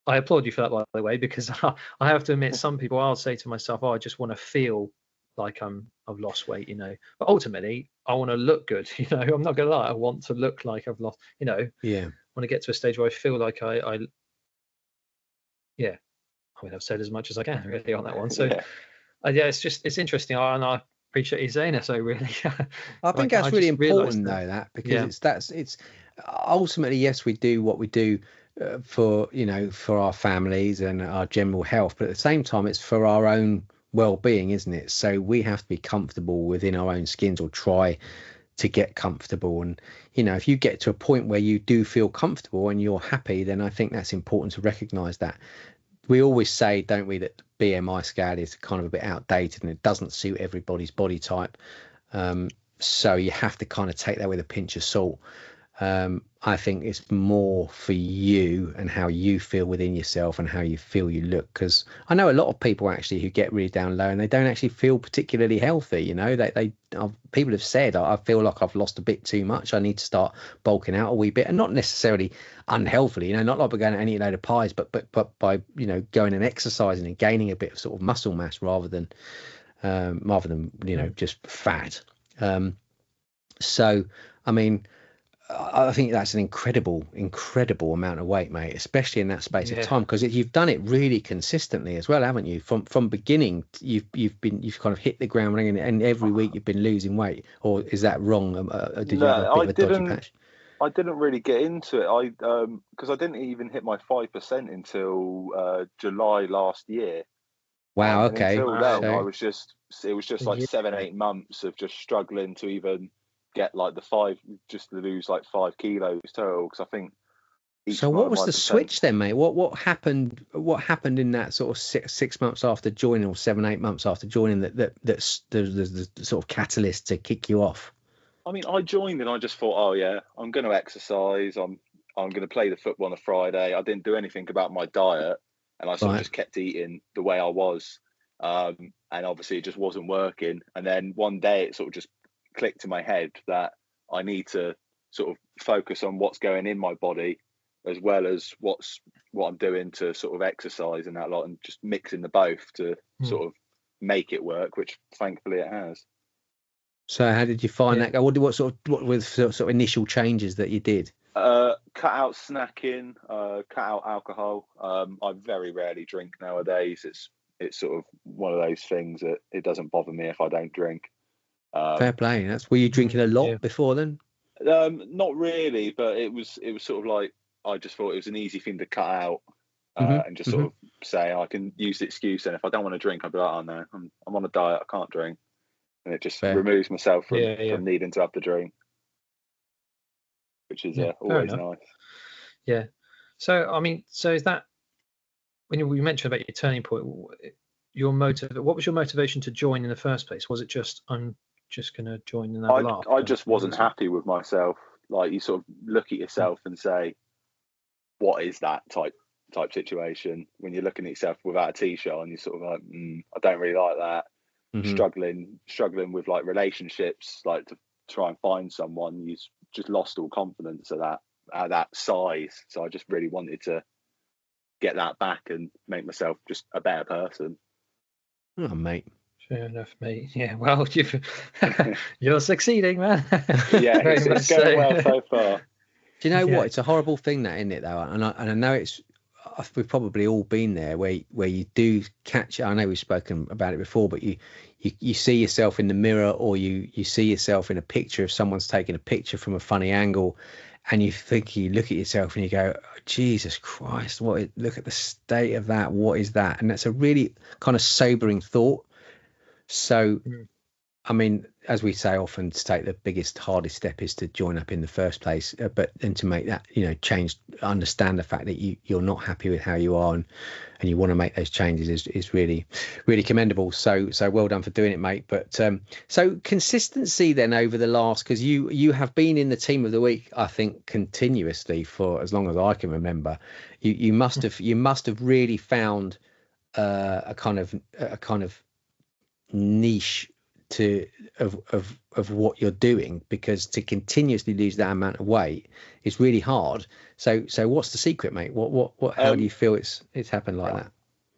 applaud you for that, by the way, because I have to admit, some people, I'll say to myself, I just want to feel like I've lost weight, but ultimately I want to look good. I'm not gonna lie, I want to look like I've lost, I want to get to a stage where I feel like I mean, I've said as much as I can really on that one. So it's interesting, and I appreciate you saying it. So really, I think that's really important though, because it's ultimately, yes, we do what we do for our families and our general health, but at the same time, it's for our own well-being, isn't it? So we have to be comfortable within our own skins, or try to get comfortable. And if you get to a point where you do feel comfortable and you're happy, then I think that's important to recognize that. We always say, don't we, that BMI scale is kind of a bit outdated and it doesn't suit everybody's body type. So you have to kind of take that with a pinch of salt. I think it's more for you and how you feel within yourself and how you feel you look. Because I know a lot of people actually who get really down low and they don't actually feel particularly healthy. People have said, I feel like I've lost a bit too much. I need to start bulking out a wee bit, and not necessarily unhealthily. Not like we're going to eat a load of pies, but by going and exercising and gaining a bit of sort of muscle mass rather than just fat. So I mean, I think that's an incredible amount of weight, mate, especially in that space of time, because you've done it really consistently as well, haven't you? From beginning, you've kind of hit the ground running, and every week you've been losing weight. Or is that wrong? Did you have a bit of a dodgy patch? I didn't really get into it. Because I didn't even hit my 5% until July last year. Wow. Okay. Until then, it was just like 7-8 months of just struggling to even get like just to lose like 5 kilos total, because I think. So what was the switch then, mate? What happened in that sort of 6 months after joining, or 7-8 months after joining, that's the sort of catalyst to kick you off? I mean, I joined and I just thought, I'm going to exercise. I'm going to play the football on a Friday. I didn't do anything about my diet, and I sort of just kept eating the way I was. And obviously it just wasn't working. And then one day it sort of just clicked in my head that I need to sort of focus on what's going in my body, as well as what I'm doing to sort of exercise and that lot, and just mixing the both to sort of make it work, which thankfully it has. So how did you find that? What were sort of initial changes that you did? Cut out snacking, cut out alcohol. I very rarely drink nowadays. It's sort of one of those things that it doesn't bother me if I don't drink. Fair play. Were you drinking a lot before then? Not really, but it was sort of like, I just thought it was an easy thing to cut out, and just sort of say I can use the excuse. And if I don't want to drink, I'll be like, oh no, I'm on a diet, I can't drink, and it just removes myself from needing to have to drink, which is always nice. Yeah. So I mean, is that when you mentioned about your turning point? What was your motivation to join in the first place? Was it just I'm just going to join and have a laugh? I just wasn't happy with myself. Like, you sort of look at yourself and say, what is that type situation when you're looking at yourself without a t-shirt on? You're sort of like, I don't really like that. Struggling with like relationships, like to try and find someone. You just lost all confidence at that size. So I just really wanted to get that back and make myself just a better person. Oh, mate. Fair enough, mate. Yeah, well, you're succeeding, man. Yeah, it's going well so far. Do you know what? It's a horrible thing, that, isn't it, though? And I know we've probably all been there, where you do catch. I know we've spoken about it before, but you see yourself in the mirror, or you see yourself in a picture if someone's taking a picture from a funny angle, and you look at yourself and you go, oh, Jesus Christ, look at the state of that. What is that? And that's a really kind of sobering thought. So, I mean, as we say often, to take the biggest, hardest step is to join up in the first place, but then to make that, change, understand the fact that you're not happy with how you are, and you want to make those changes is really, really commendable. So well done for doing it, mate. But so consistency then over the last, because you have been in the team of the week, I think, continuously for as long as I can remember. You must have really found a kind of niche of what you're doing, because to continuously lose that amount of weight is really hard. So what's the secret, mate? What how do you feel it's happened like that?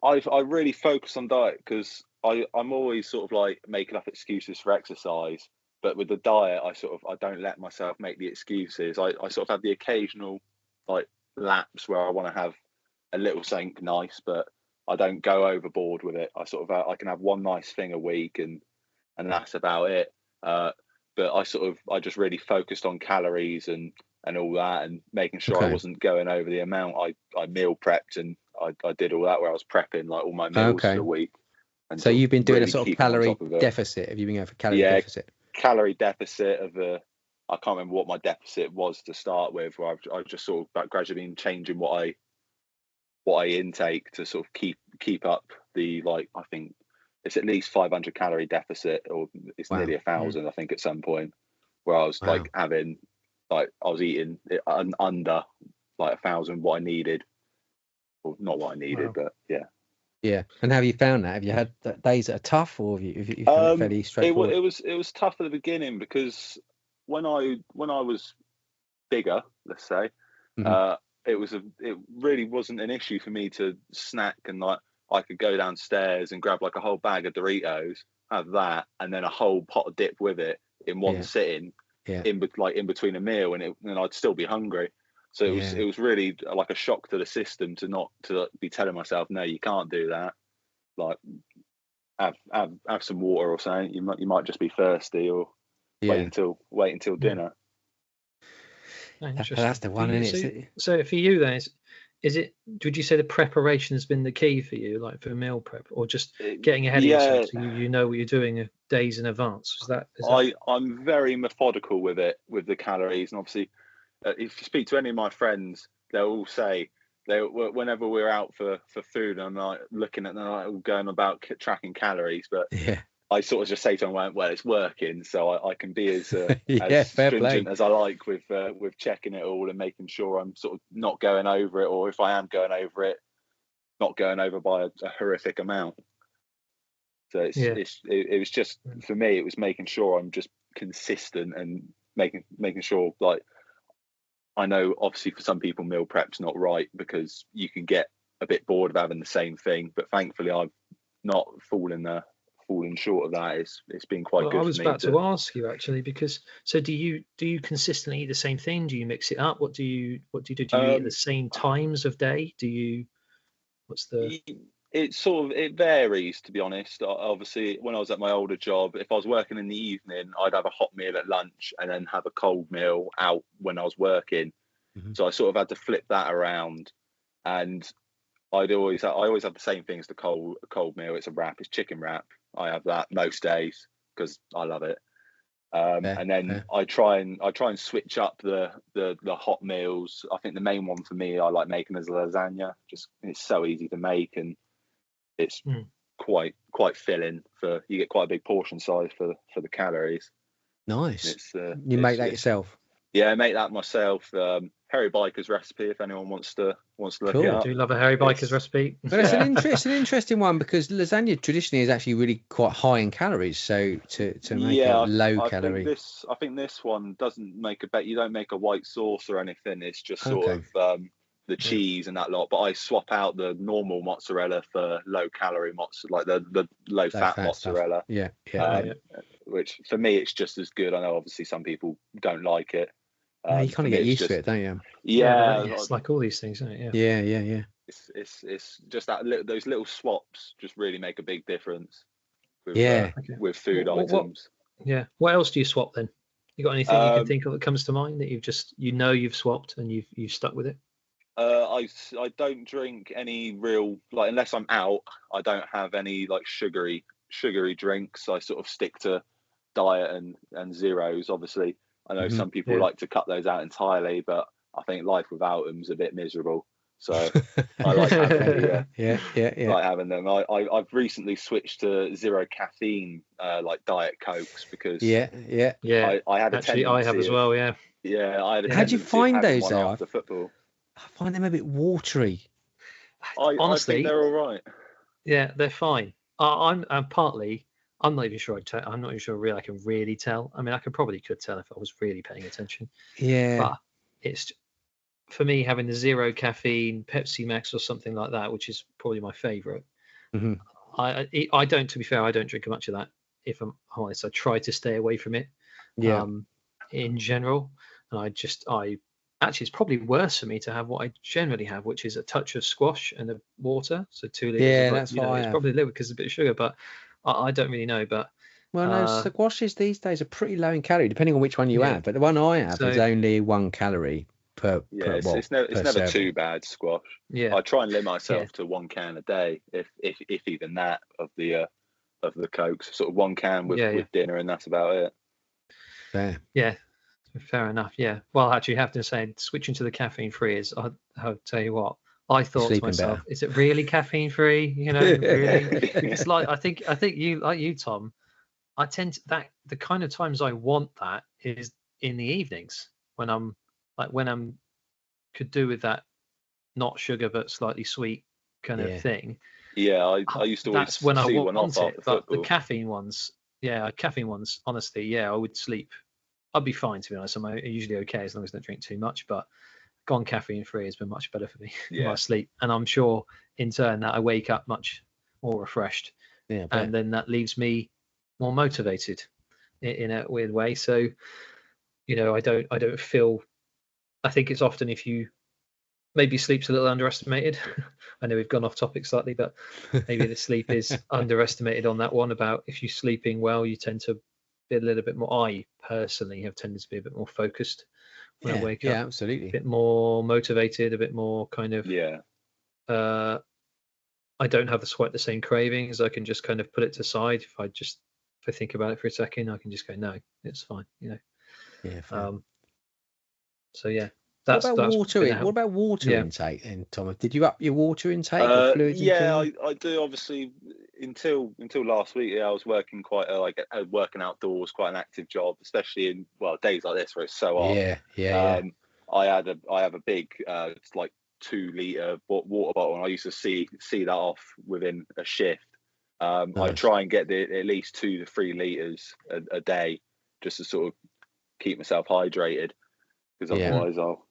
I really focus on diet because I'm always sort of like making up excuses for exercise, but with the diet I don't let myself make the excuses. I sort of have the occasional like lapse where I want to have a little something nice, but I don't go overboard with it. I can have one nice thing a week and that's about it. But I just really focused on calories and all that, and making sure I wasn't going over the amount. I meal prepped and I did all that, where I was prepping like all my meals for the week. And so you've been doing really a sort of calorie deficit. Have you been going for calorie deficit? Calorie deficit I can't remember what my deficit was to start with, where I've just sort of gradually been changing what I intake to sort of keep up the, like, I think it's at least 500 calorie deficit, or it's nearly 1,000 I think at some point, where I was like having, like, I was eating under like 1,000 what I needed, or not what I needed, but yeah. And have you found that? Have you had days that are tough, or have you found it fairly straightforward? It was tough at the beginning, because when I was bigger, let's say, it really wasn't an issue for me to snack, and like I could go downstairs and grab like a whole bag of Doritos, have that, and then a whole pot of dip with it in one sitting, in between a meal, and I'd still be hungry. So it was really like a shock to the system to be telling myself, no, you can't do that. Like, have some water or something. You might just be thirsty, or wait until dinner. That's the one, isn't it? So for you then, would you say the preparation has been the key for you, like for meal prep, or just getting ahead of yourself so you know what you're doing days in advance? I'm very methodical with it, with the calories, and obviously if you speak to any of my friends, they'll all say whenever we're out for food, I'm like looking at them, like, going about tracking calories, but I sort of just say to them, well, it's working, so I can be as stringent as I like with checking it all and making sure I'm sort of not going over it, or if I am going over it, not going over by a horrific amount. So it was just, for me, it was making sure I'm just consistent and making sure, like, I know obviously for some people meal prep's not right, because you can get a bit bored of having the same thing, but thankfully I've not fallen short of that. It's been quite good. I was about to ask you, actually, because so do you consistently eat the same thing? Do you mix it up? What do you do? Do you eat at the same times of day? It varies, to be honest. Obviously, when I was at my older job, if I was working in the evening, I'd have a hot meal at lunch and then have a cold meal out when I was working. So I sort of had to flip that around, and I always have the same thing as the cold meal. It's a wrap. It's chicken wrap. I have that most days because I love it. And then I try and switch up the hot meals. I think the main one for me I like making is lasagna. Just, it's so easy to make, and it's quite filling. You get quite a big portion size for the calories. Nice. You make that yourself? Yeah, I make that myself. Harry Biker's recipe, if anyone wants to look it up. I do love a Harry Biker's recipe. But it's an interesting one, because lasagna traditionally is actually really quite high in calories. So to make a low calorie. I think this one doesn't make you don't make a white sauce or anything. It's just sort of the cheese and that lot. But I swap out the normal mozzarella for low calorie mozzarella, like the low fat mozzarella. Stuff. Which for me it's just as good. I know obviously some people don't like it. You kind of get used to it, don't you? It's like all these things, isn't it? Yeah. It's just those little swaps just really make a big difference with food items. What else do you swap then? You got anything you can think of that comes to mind that you've swapped and you've stuck with it? I don't drink any real, like, unless I'm out, I don't have any like sugary drinks. I sort of stick to diet and zeros. Obviously I know some people like to cut those out entirely, but I think life without them is a bit miserable. So I like having them. Like having them. I've recently switched to zero caffeine, like Diet Cokes, because I had a tendency. I have as well. Yeah. I had a How'd you find those after football? I find them a bit watery. Honestly, I think they're all right. Yeah, they're fine. I'm partly I'm not even sure I'm not even sure really I can really tell. I mean, I could tell if I was really paying attention. Yeah. But it's, for me, having the 0 caffeine Pepsi Max or something like that, which is probably my favorite. Mm-hmm. I don't, to be fair, I don't drink much of that. If I'm honest, I try to stay away from it. Yeah. In general, and actually, it's probably worse for me to have what I generally have, which is a touch of squash and the water. So 2 liters. Yeah, of, that's what I it's have. probably a little because of a bit of sugar, but I don't really know. But well, no, squashes these days are pretty low in calorie, depending on which one you have. But the one I have is only 1 calorie per. It's never too bad, squash. Yeah, I try and limit myself to 1 can a day, if even that, of the Cokes. Sort of 1 can with dinner, and that's about it. Fair. Yeah. Fair enough. Yeah. Well, actually, you have to say, switching to the caffeine free is, I'll tell you what, I thought to myself, is it really caffeine free? You know, really? It's like, I think you, like you, Tom, I tend to, that the kind of times I want that is in the evenings when I'm could do with that, not sugar but slightly sweet kind of thing. Yeah, I used to always that's when I see want one off it. But football. the caffeine ones, honestly, I would sleep. I'd be fine, to be honest. I'm usually okay as long as I don't drink too much, but gone caffeine free has been much better for me in my sleep. And I'm sure in turn that I wake up much more refreshed. Yeah, and then that leaves me more motivated in a weird way. So, I don't feel, I think it's often, if you, maybe sleep's a little underestimated. I know we've gone off topic slightly, but maybe the sleep is underestimated on that one. About if you're sleeping well, you tend to be a little bit more, I personally have tended to be a bit more focused when I wake up. Yeah, absolutely. A bit more motivated, a bit more kind of, I don't have the same cravings. I can just kind of put it to side. If I think about it for a second, I can just go, no, it's fine, Yeah. So yeah. What about water intake then, Thomas? Did you up your water intake or fluids? I do. Obviously, until last week, I was working working outdoors, quite an active job, especially in days like this where it's so hot. I have a big 2-litre water bottle, and I used to see that off within a shift. Nice. I try and get at least 2 to 3 litres a day, just to sort of keep myself hydrated, because otherwise I'll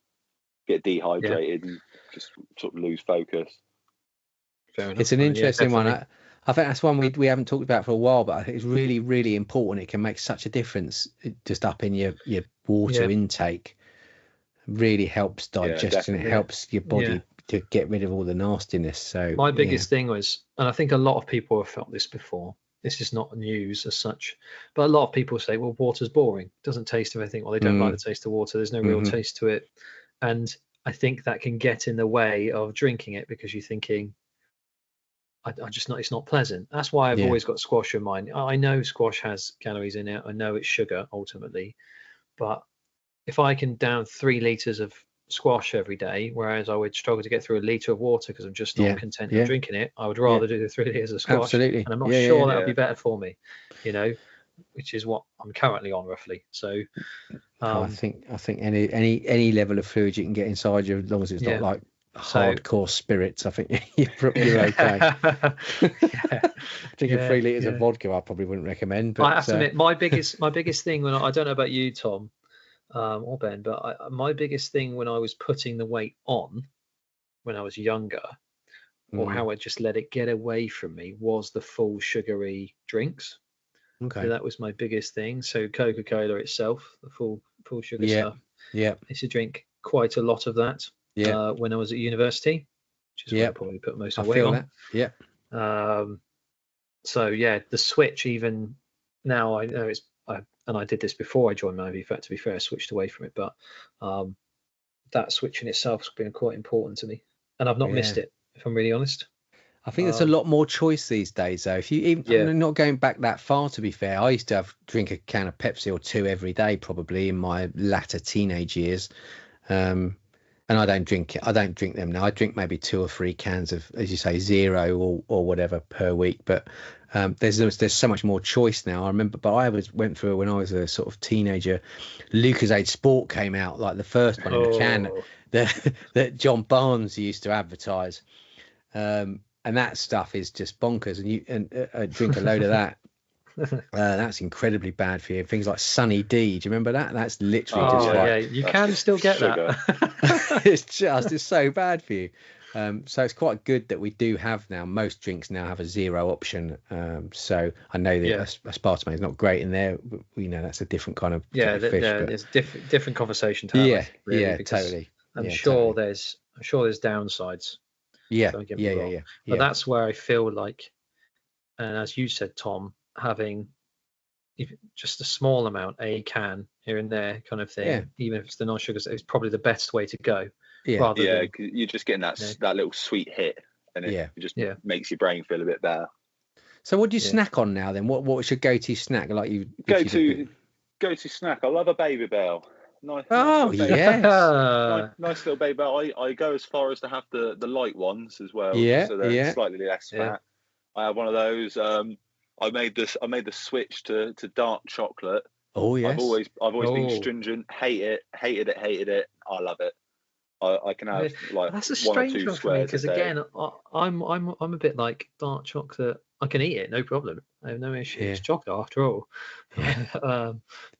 get dehydrated and just sort of lose focus. Fair enough. It's an interesting one. I think that's one we haven't talked about for a while, but I think it's really, really important. It can make such a difference just up in your water intake. Really helps digestion. It helps your body to get rid of all the nastiness. So my biggest thing was, and I think a lot of people have felt this before, this is not news as such, but a lot of people say, well, water's boring, it doesn't taste of anything, or they don't like the taste of water, there's no real taste to it. And I think that can get in the way of drinking it, because you're thinking, it's not pleasant. That's why I've always got squash in mind. I know squash has calories in it, I know it's sugar ultimately, but if I can down 3 litres of squash every day, whereas I would struggle to get through a litre of water because I'm just not content with drinking it, I would rather do the 3 litres of squash. Absolutely. And I'm not sure that would be better for me, which is what I'm currently on roughly. So I think any level of fluid you can get inside you, as long as it's not like hardcore spirits, I think you're okay. Drinking 3 litres of vodka, I probably wouldn't recommend. But I have to admit, my biggest thing, when I don't know about you, Tom, or Ben, but my biggest thing when I was putting the weight on when I was younger, or how I just let it get away from me, was the full sugary drinks. Okay. So that was my biggest thing. So Coca-Cola itself, the full sugar stuff. Yeah. I used to drink quite a lot of that when I was at university, which is where I probably put most of the weight on. Yeah. So the switch, even now, I know and I did this before I joined Movie Fat, to be fair, I switched away from it, but that switch in itself has been quite important to me, and I've not missed it, if I'm really honest. I think there's a lot more choice these days, though. If you even not going back that far, to be fair, I used to drink a can of Pepsi or 2 every day, probably in my latter teenage years. And I don't drink them now. I drink maybe 2 or 3 cans of, as you say, 0 or whatever per week. But there's so much more choice now. I remember, but I went through, when I was a sort of teenager, Lucozade Sport came out, like the first one in a can that John Barnes used to advertise. And that stuff is just bonkers. And you drink a load of that, That's incredibly bad for you. Things like Sunny D, do you remember that? That's literally just like... yeah, you can still get sugar. that. It's so bad for you. So it's quite good that we do have now. Most drinks now have a 0 option. So I know that aspartame is not great in there. But, that's a different kind of fish. It's different conversation to have. Yeah, really, totally. I'm sure there's downsides. Yeah, Don't get me wrong. But that's where I feel like, and as you said, Tom, having just a small amount, a can here and there, kind of thing, even if it's the non-sugar, is probably the best way to go. Yeah, you're just getting that little sweet hit, and it just makes your brain feel a bit better. So, what do you snack on now? Then, what's your go-to snack? Like you go-to snack. I love a Baby Bell. Nice. Nice little Baby Bell. I go as far as to have the light ones as well. Yeah, so they're slightly less fat. I have one of those. I made the switch to dark chocolate. Oh yes. I've always been stringent. Hated it. I love it. I can have like that's a one or strange two one for me, because squares a day. again, I'm a bit like dark chocolate. I can eat it, no problem. I have no issue. It's chocolate after all.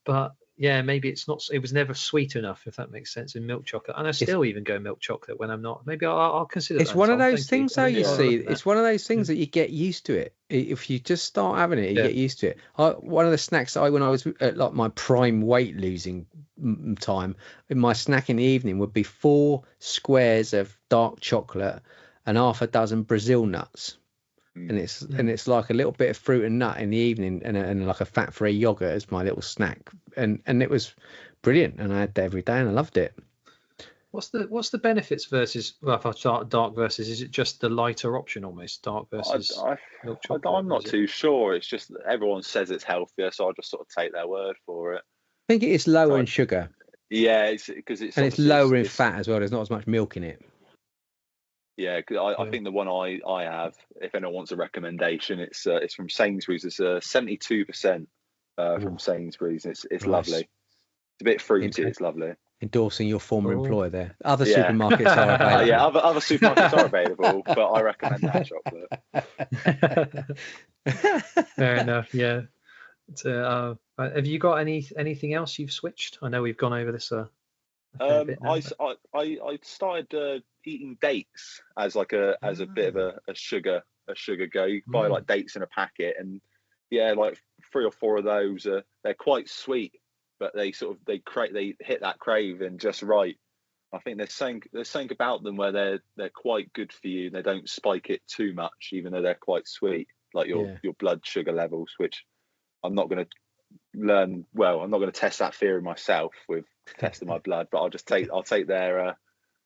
But yeah, maybe it's not. It was never sweet enough, if that makes sense, in milk chocolate. And I still even go milk chocolate when I'm not. Maybe I'll consider. It's one of those things, though. You see, it's one of those things that you get used to it. If you just start having it, you get used to it. One of the snacks when I was at like my prime weight losing time, in my snack in the evening would be 4 squares of dark chocolate and half a dozen Brazil nuts. And it's like a little bit of fruit and nut in the evening, and like a fat-free yogurt as my little snack, and it was brilliant, and I had that every day, and I loved it. What's the benefits versus, well, if I start dark versus, is it just the lighter option almost, dark versus milk chocolate? I'm not too sure. It's just that everyone says it's healthier, so I just sort of take their word for it. I think it is lower in sugar. Yeah, it's lower in fat as well. There's not as much milk in it. Yeah, because I think the one I have, if anyone wants a recommendation, it's from Sainsbury's. It's 72% from Sainsbury's. It's nice. Lovely. It's a bit fruity. It's lovely. Endorsing your former employer there. Other supermarkets are available. Other supermarkets are available, but I recommend that chocolate. Fair enough. Yeah. Have you got anything else you've switched? I know we've gone over this. I started eating dates as like a bit of a sugar go. You can buy like dates in a packet, and like 3 or 4 of those. They're quite sweet, but they hit that craving just right. I think there's something about them where they're quite good for you. They don't spike it too much, even though they're quite sweet, like your blood sugar levels, which I'm not going to learn. Well, I'm not going to test that theory myself with testing my blood, but I'll take their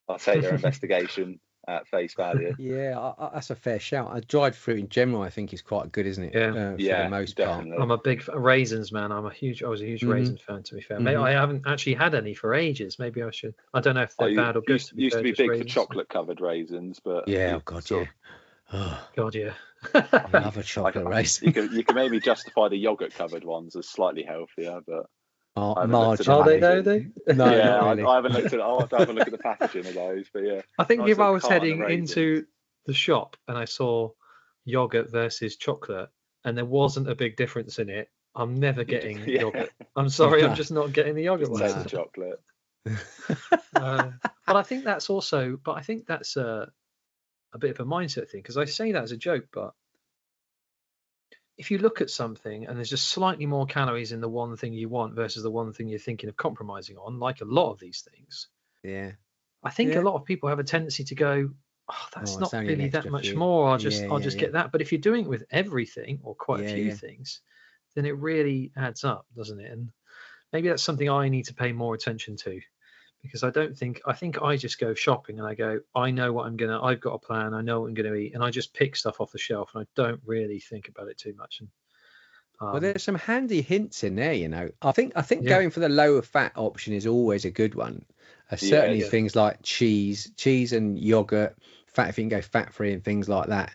investigation at face value. Yeah, that's a fair shout. Dried fruit in general, I think, is quite good, isn't it? Yeah, for the most definitely. Part. I'm a big raisins man. I was a huge raisin fan, to be fair. Maybe I haven't actually had any for ages. Maybe I should. I don't know if they're bad or good. Used to be big raisins. For chocolate covered raisins, but God, yeah. I love a chocolate raisin. You can maybe justify the yogurt covered ones as slightly healthier, but marginally. Are they though? No, yeah, really. I haven't looked at. I'll have to have a look at the packaging of those, but yeah. I think if I was heading into the shop and I saw yogurt versus chocolate and there wasn't a big difference in it, I'm never getting yogurt. I'm sorry, I'm just not getting the yogurt one. It's chocolate. But I think that's a bit of a mindset thing, because I say that as a joke, but if you look at something and there's just slightly more calories in the one thing you want versus the one thing you're thinking of compromising on, like a lot of these things, I think a lot of people have a tendency to go, that's not really that much more. I'll just get that. But if you're doing it with everything or quite a few things, then it really adds up, doesn't it? And maybe that's something I need to pay more attention to, because I think I just go shopping and I go, I know what I've got a plan, I know what I'm gonna eat, and I just pick stuff off the shelf and I don't really think about it too much. And well, there's some handy hints in there, you know. I think going for the lower fat option is always a good one. Certainly things like cheese and yogurt, if you can go fat free and things like that,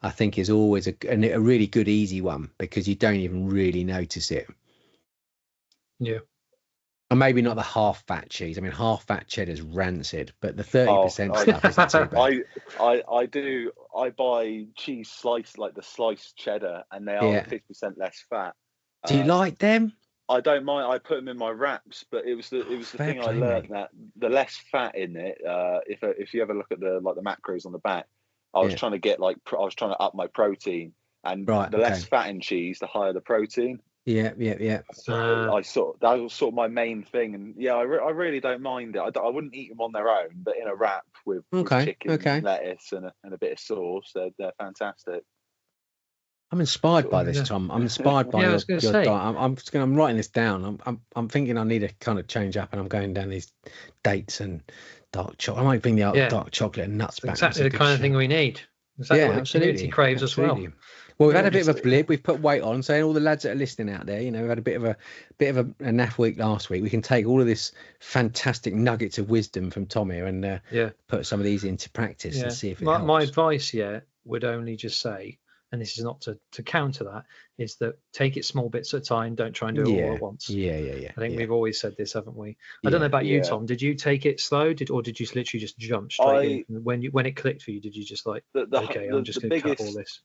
I think is always a really good easy one, because you don't even really notice it. Yeah. And maybe not the half fat cheese. I mean, half fat cheddar's rancid, but the 30% stuff isn't too bad. I buy cheese sliced, like the sliced cheddar, and they are 50% less fat. Do you like them? I don't mind. I put them in my wraps, but it was the thing I learned, that the less fat in it. If you ever look at the macros on the back, I was trying to get I was trying to up my protein, and the less fat in cheese, the higher the protein. Yeah. So that was sort of my main thing, and I really don't mind it. I wouldn't eat them on their own, but in a wrap with chicken, and lettuce, and a bit of sauce, they're fantastic. I'm inspired by this, Tom. I'm inspired by your diet. I'm writing this down. I'm thinking I need to kind of change up, and I'm going down these dates and dark chocolate. I might bring the dark chocolate and nuts back. Exactly the kind of thing we need. Exactly what the community craves as well. Well, we've had a bit of a blip. We've put weight on. So all the lads that are listening out there, we've had a bit of a naff week last week. We can take all of this fantastic nuggets of wisdom from Tom here and put some of these into practice and see if it helps. My advice would only just say, and this is not to counter that, is that take it small bits at a time. Don't try and do it all at once. Yeah. I think we've always said this, haven't we? I don't know about you, Tom. Did you take it slow, or did you literally just jump straight in? When it clicked for you, did you just I'm just going to cut all this?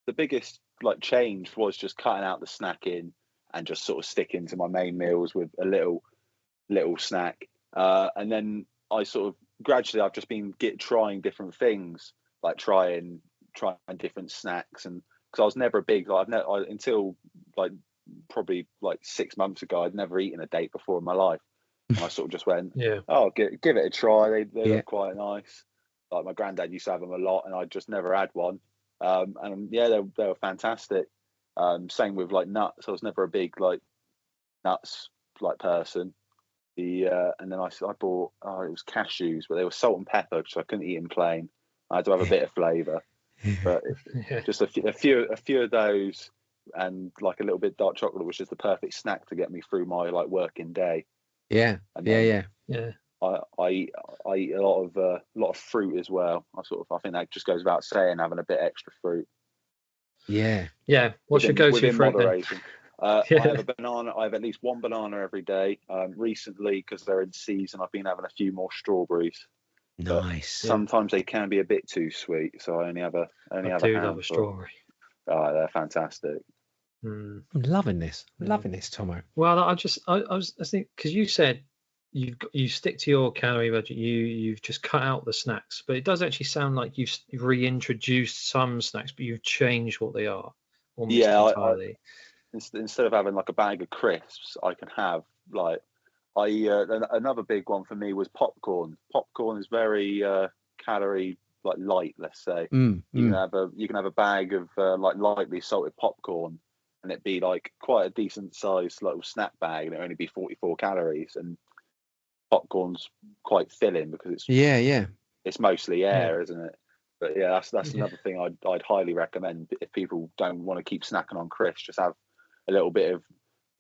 The biggest change was just cutting out the snacking and just sort of sticking to my main meals with a little snack. And then I sort of gradually, I've just been trying different things, like trying different snacks, and because I was never a big until probably 6 months ago, I'd never eaten a date before in my life, and I sort of just went, give it a try. They look quite nice. Like my granddad used to have them a lot, and I just never had one. And they were fantastic. Same with nuts. I was never a big nuts person. And then I bought it was cashews, but they were salt and pepper, so I couldn't eat them plain. I had to have a bit of flavour. But just a few of those, and a little bit dark chocolate was just the perfect snack to get me through my working day. Yeah. I eat a lot of fruit as well. I think that just goes without saying, having a bit extra fruit. Yeah. What's your go-to fruit moderation? I have a banana. I have at least one banana every day. Recently, because they're in season, I've been having a few more strawberries. Nice. Sometimes they can be a bit too sweet, so I only have a love a strawberry. They're fantastic. I'm loving this. Tomo. Well, I think because you said you stick to your calorie budget. You've just cut out the snacks, but it does actually sound like you've reintroduced some snacks, but you've changed what they are almost entirely. Instead of having a bag of crisps, I can have another big one for me was popcorn. Popcorn is very calorie light, let's say. You can have a bag of lightly salted popcorn, and it'd be quite a decent sized little snack bag, and it'd only be 44 calories. And popcorn's quite filling because it's mostly air, isn't it? But that's another thing I'd highly recommend if people don't want to keep snacking on crisps. Just have a little bit of,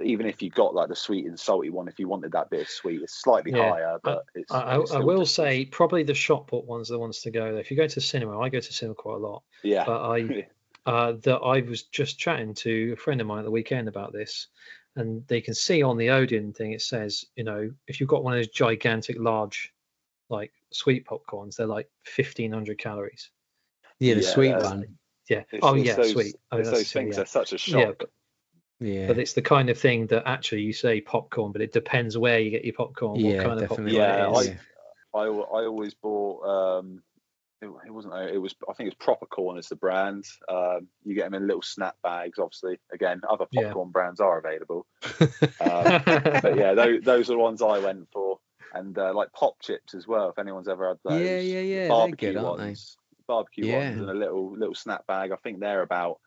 even if you got the sweet and salty one, if you wanted that bit of sweet, it's slightly higher, but I will say probably the shot put ones are the ones to go there. If you go to cinema, I go to cinema quite a lot. Yeah. But I was just chatting to a friend of mine at the weekend about this, and they can see on the Odeon thing, it says, if you've got one of those gigantic, large, sweet popcorns, they're 1,500 calories. Yeah, the sweet one. Yeah. Sweet. Those things are such a shock. Yeah. But it's the kind of thing that actually you say popcorn, but it depends where you get your popcorn, what kind of popcorn it is. I always bought it wasn't, it was, I think it's Proper Corn is the brand. You get them in little snap bags, obviously. Again, other popcorn brands are available. But yeah, those are the ones I went for. And pop chips as well, if anyone's ever had those. Yeah. Barbecue good, ones. Barbecue ones in a little snap bag. I think they're about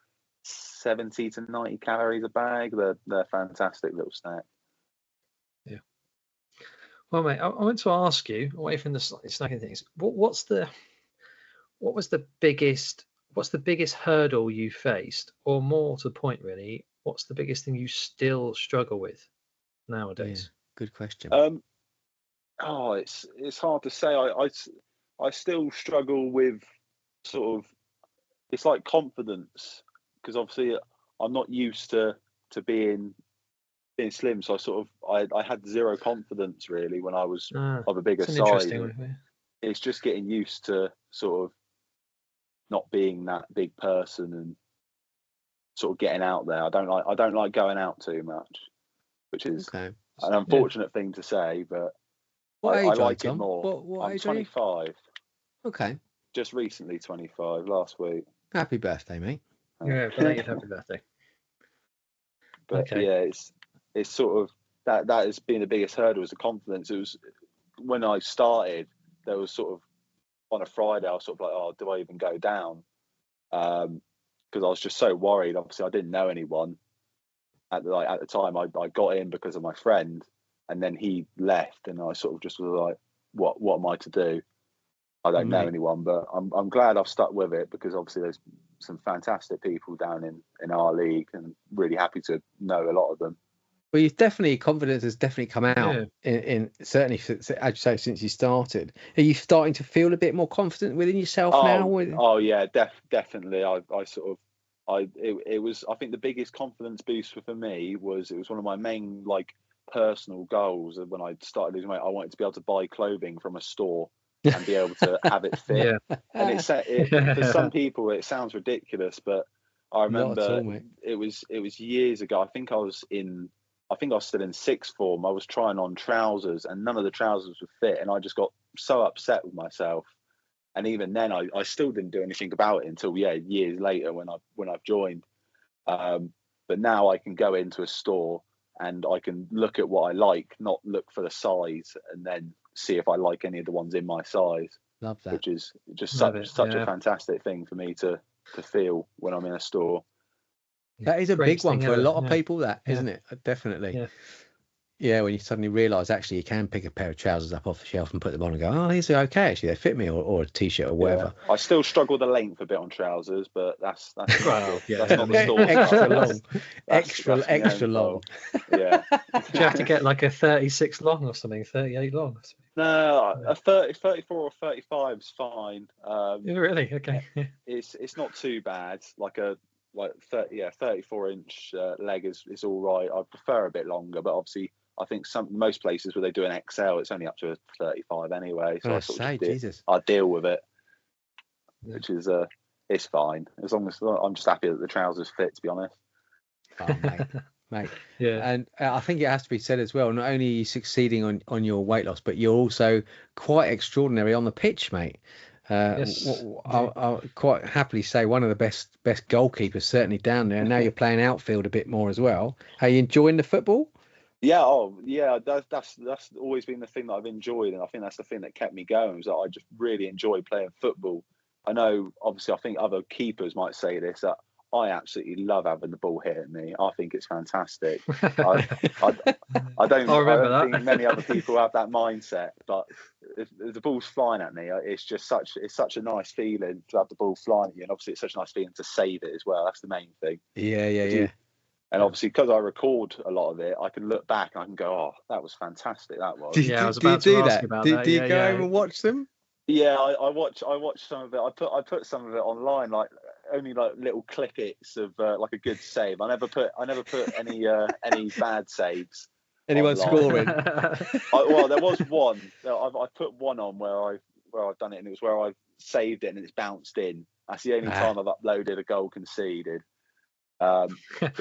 70 to 90 calories a bag. They're fantastic little snack. Yeah. Well, mate, I want to ask you, away from the snacking things, what was the biggest hurdle you faced, or more to the point, really, what's the biggest thing you still struggle with nowadays? Good question. It's hard to say. I still struggle with sort of, it's confidence, because obviously I'm not used to being being slim, so I had zero confidence really when I was of a bigger it's an size. interesting. It's just getting used to sort of not being that big person and sort of getting out there. I don't like going out too much, which is an unfortunate thing to say, but I like it more. What I'm age 25. Okay. Just recently 25, last week. Happy birthday, mate. Yeah, belated happy birthday. But yeah, it's sort of that has been the biggest hurdle, is the confidence. It was when I started, there was sort of on a Friday, I was sort of like, oh, do I even go down? Because I was just so worried. Obviously, I didn't know anyone at the time. I got in because of my friend, and then he left, and I sort of just was like, what am I to do? I don't know anyone, but I'm glad I've stuck with it, because obviously there's some fantastic people down in our league, and really happy to know a lot of them. Well, confidence has definitely come out in certainly, as you say, since you started. Are you starting to feel a bit more confident within yourself now? Oh yeah, definitely. I think the biggest confidence boost for me was, it was one of my main personal goals when I started losing weight. I wanted to be able to buy clothing from a store and be able to have it fit. And for some people it sounds ridiculous, but I remember it was years ago. I think I was still in sixth form. I was trying on trousers, and none of the trousers would fit, and I just got so upset with myself. And even then, I still didn't do anything about it until years later when I've joined. But now I can go into a store and I can look at what I like, not look for the size, and then see if I like any of the ones in my size. Love that. Which is just such a fantastic thing for me to feel when I'm in a store. That is a big one for a lot of people, isn't it? Definitely. Yeah, when you suddenly realise actually you can pick a pair of trousers up off the shelf and put them on and go, oh, these are okay, actually, they fit me, or a t-shirt or whatever. I still struggle with the length a bit on trousers, but that's not the store. Extra long. Yeah. Do you have to get like a 36 long or something, 38 long? No, a 34 or 35 is fine. Really? Okay. It's not too bad. 34-inch leg is all right. I prefer a bit longer, but obviously I think most places where they do an XL, it's only up to a 35 anyway. So I deal with it, which is it's fine, as long as I'm just happy that the trousers fit, to be honest. Oh, mate. Yeah. And I think it has to be said as well, not only are you succeeding on your weight loss, but you're also quite extraordinary on the pitch, mate. Yes. I'll quite happily say one of the best goalkeepers certainly down there. And now you're playing outfield a bit more as well. Are you enjoying the football? Yeah, that's always been the thing that I've enjoyed, and I think that's the thing that kept me going, was that I just really enjoy playing football. I know, obviously, I think other keepers might say this, that I absolutely love having the ball hit at me. I think it's fantastic. I don't think many other people have that mindset, but if the ball's flying at me, it's such a nice feeling to have the ball flying at you, and obviously it's such a nice feeling to save it as well. That's the main thing. Yeah. And obviously, because I record a lot of it, I can look back and I can go, "Oh, that was fantastic! That was." Do you do you go home and watch them? Yeah, I watch some of it. I put some of it online, only little clippets of a good save. I never put any bad saves. Anyone scoring? Well, there was one. I put one on where I've done it, and it was where I saved it and it's bounced in. That's the only time I've uploaded a goal conceded. But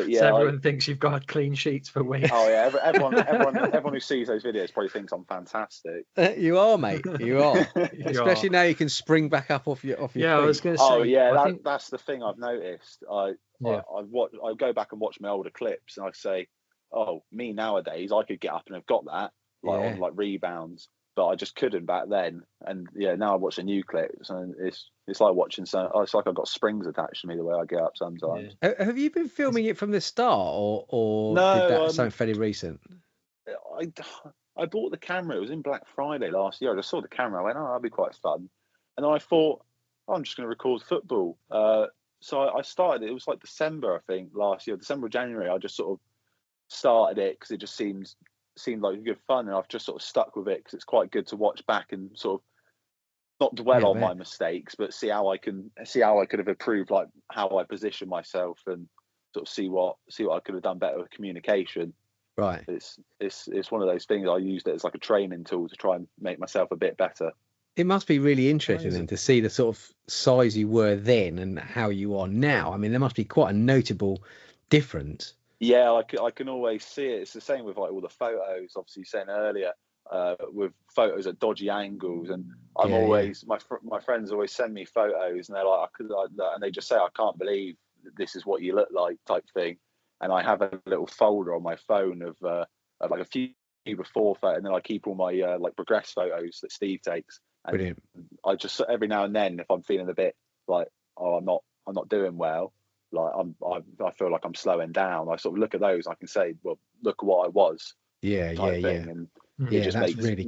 yeah, so everyone thinks you've got clean sheets for weeks. Oh yeah, everyone who sees those videos probably thinks I'm fantastic. You are, mate. You are. Especially now you can spring back up off your feet. I was going to say. Oh yeah, that's the thing I've noticed. I go back and watch my older clips, and I say, oh, me nowadays, I could get up and have got that on rebounds, but I just couldn't back then. And now I watch the new clips, and it's like watching it's like I've got springs attached to me the way I get up sometimes. Have you been filming it from the start, or no, did that something fairly recent? I bought the camera. It was in Black Friday last year. I just saw the camera. I went, oh, that'd be quite fun. And then I thought, I'm just going to record football. So I started. It was like December, I think, last year, December or January. I just sort of started it because it just seemed like good fun, and I've just sort of stuck with it because it's quite good to watch back and sort of not dwell on my mistakes, but see how I could have improved, like how I position myself, and sort of see what I could have done better with communication. Right. It's one of those things. I used it as like a training tool to try and make myself a bit better. It must be really interesting then to see the sort of size you were then and how you are now. I mean, there must be quite a notable difference. Yeah, I can always see it. It's the same with like all the photos. Obviously, you saying earlier with photos at dodgy angles, and I'm always my friends always send me photos, and they're like, and they just say, I can't believe this is what you look like, type thing. And I have a little folder on my phone of like a few before photos, and then I keep all my like progress photos that Steve takes. And Brilliant. I just every now and then, if I'm feeling a bit like, oh, I'm not doing well, like I feel like I'm slowing down, I sort of look at those. I can say, well, look at what I was. Yeah. And it just really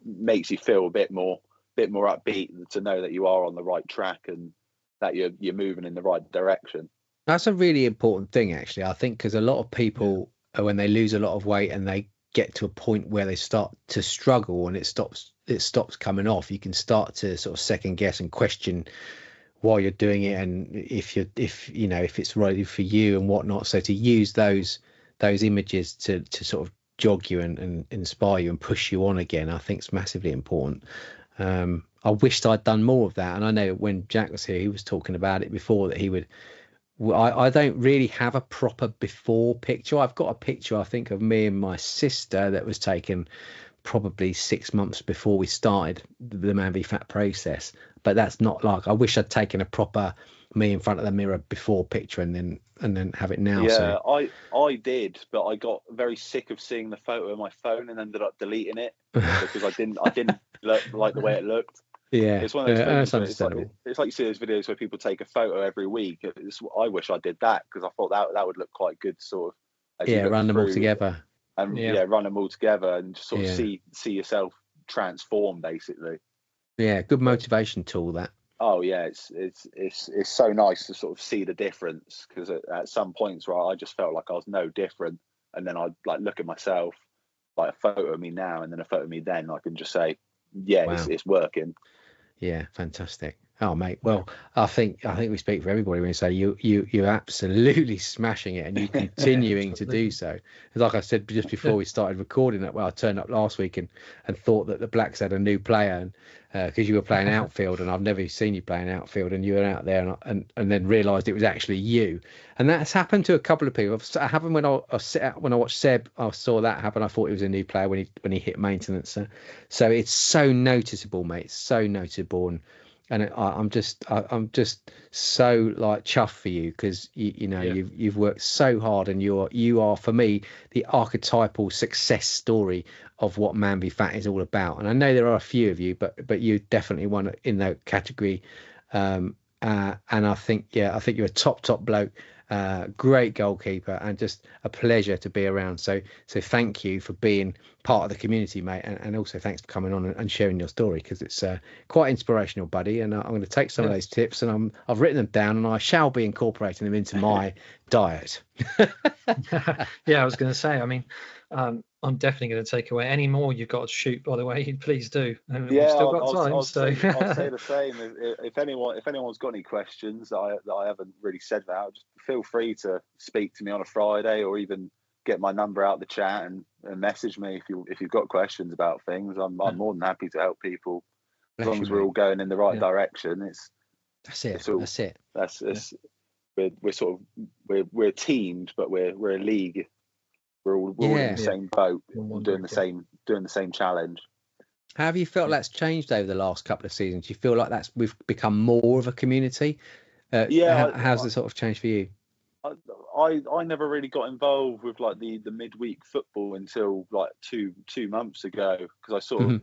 makes you feel a bit more upbeat to know that you are on the right track and that you're moving in the right direction. That's a really important thing, actually. I think because a lot of people, when they lose a lot of weight and they get to a point where they start to struggle and it stops coming off, you can start to sort of second guess and question why you're doing it, and if it's right for you and whatnot. So to use those images to sort of jog you and inspire you and push you on again, I think is massively important. I wished I'd done more of that, and I know when Jack was here, he was talking about it before, that he would. I don't really have a proper before picture. I've got a picture, I think, of me and my sister that was taken probably 6 months before we started the Man v Fat process. But that's not like, I wish I'd taken a proper me in front of the mirror before picture and then have it now. Yeah, so. I did, but I got very sick of seeing the photo of my phone and ended up deleting it because I didn't like the way it looked. Yeah, it's one of those things. That's understandable. It's like you see those videos where people take a photo every week. I wish I did that because I thought that would look quite good, sort of. Run them all together. And run them all together and just sort of see yourself transform, basically. Yeah, good motivation tool, that. Oh yeah, it's so nice to sort of see the difference, because at some points where I just felt like I was no different, and then I'd like look at myself, like a photo of me now and then a photo of me then, I can just say, yeah, wow. It's working. Yeah, fantastic. Oh mate, well, I think we speak for everybody when we say you're absolutely smashing it, and you're continuing to do so. Like I said just before we started recording that, well, I turned up last week and thought that the Blacks had a new player, and because you were playing outfield, and I've never seen you playing outfield, and you were out there, and then realised it was actually you. And that's happened to a couple of people. It happened when I watched Seb. I saw that happen. I thought it was a new player when he hit maintenance. So it's so noticeable, mate. It's so noticeable, and I'm just so like chuffed for you, because you've worked so hard, and you are for me the archetypal success story of what Man v Fat is all about. And I know there are a few of you, but you definitely one in that category. And I think you're a top bloke. Great goalkeeper, and just a pleasure to be around. So thank you for being part of the community, mate, and also thanks for coming on and sharing your story, because it's quite inspirational, buddy. And I'm going to take some of those tips, and I've written them down, and I shall be incorporating them into my diet. Yeah, I was going to say, I mean, I'm definitely going to take away any more you've got to shoot, by the way. Please do. And we've still got time. I'll say the same. If anyone's got any questions that I haven't really said about, just feel free to speak to me on a Friday, or even get my number out the chat and message me if you've got questions about things. I'm more than happy to help people, as long as we're all going in the right direction. We're teamed, but we're a league. We're all in the same boat, doing the same challenge. How have you felt that's changed over the last couple of seasons? Do you feel like we've become more of a community? How's the sort of changed for you? I never really got involved with like the midweek football until like two months ago, because I sort of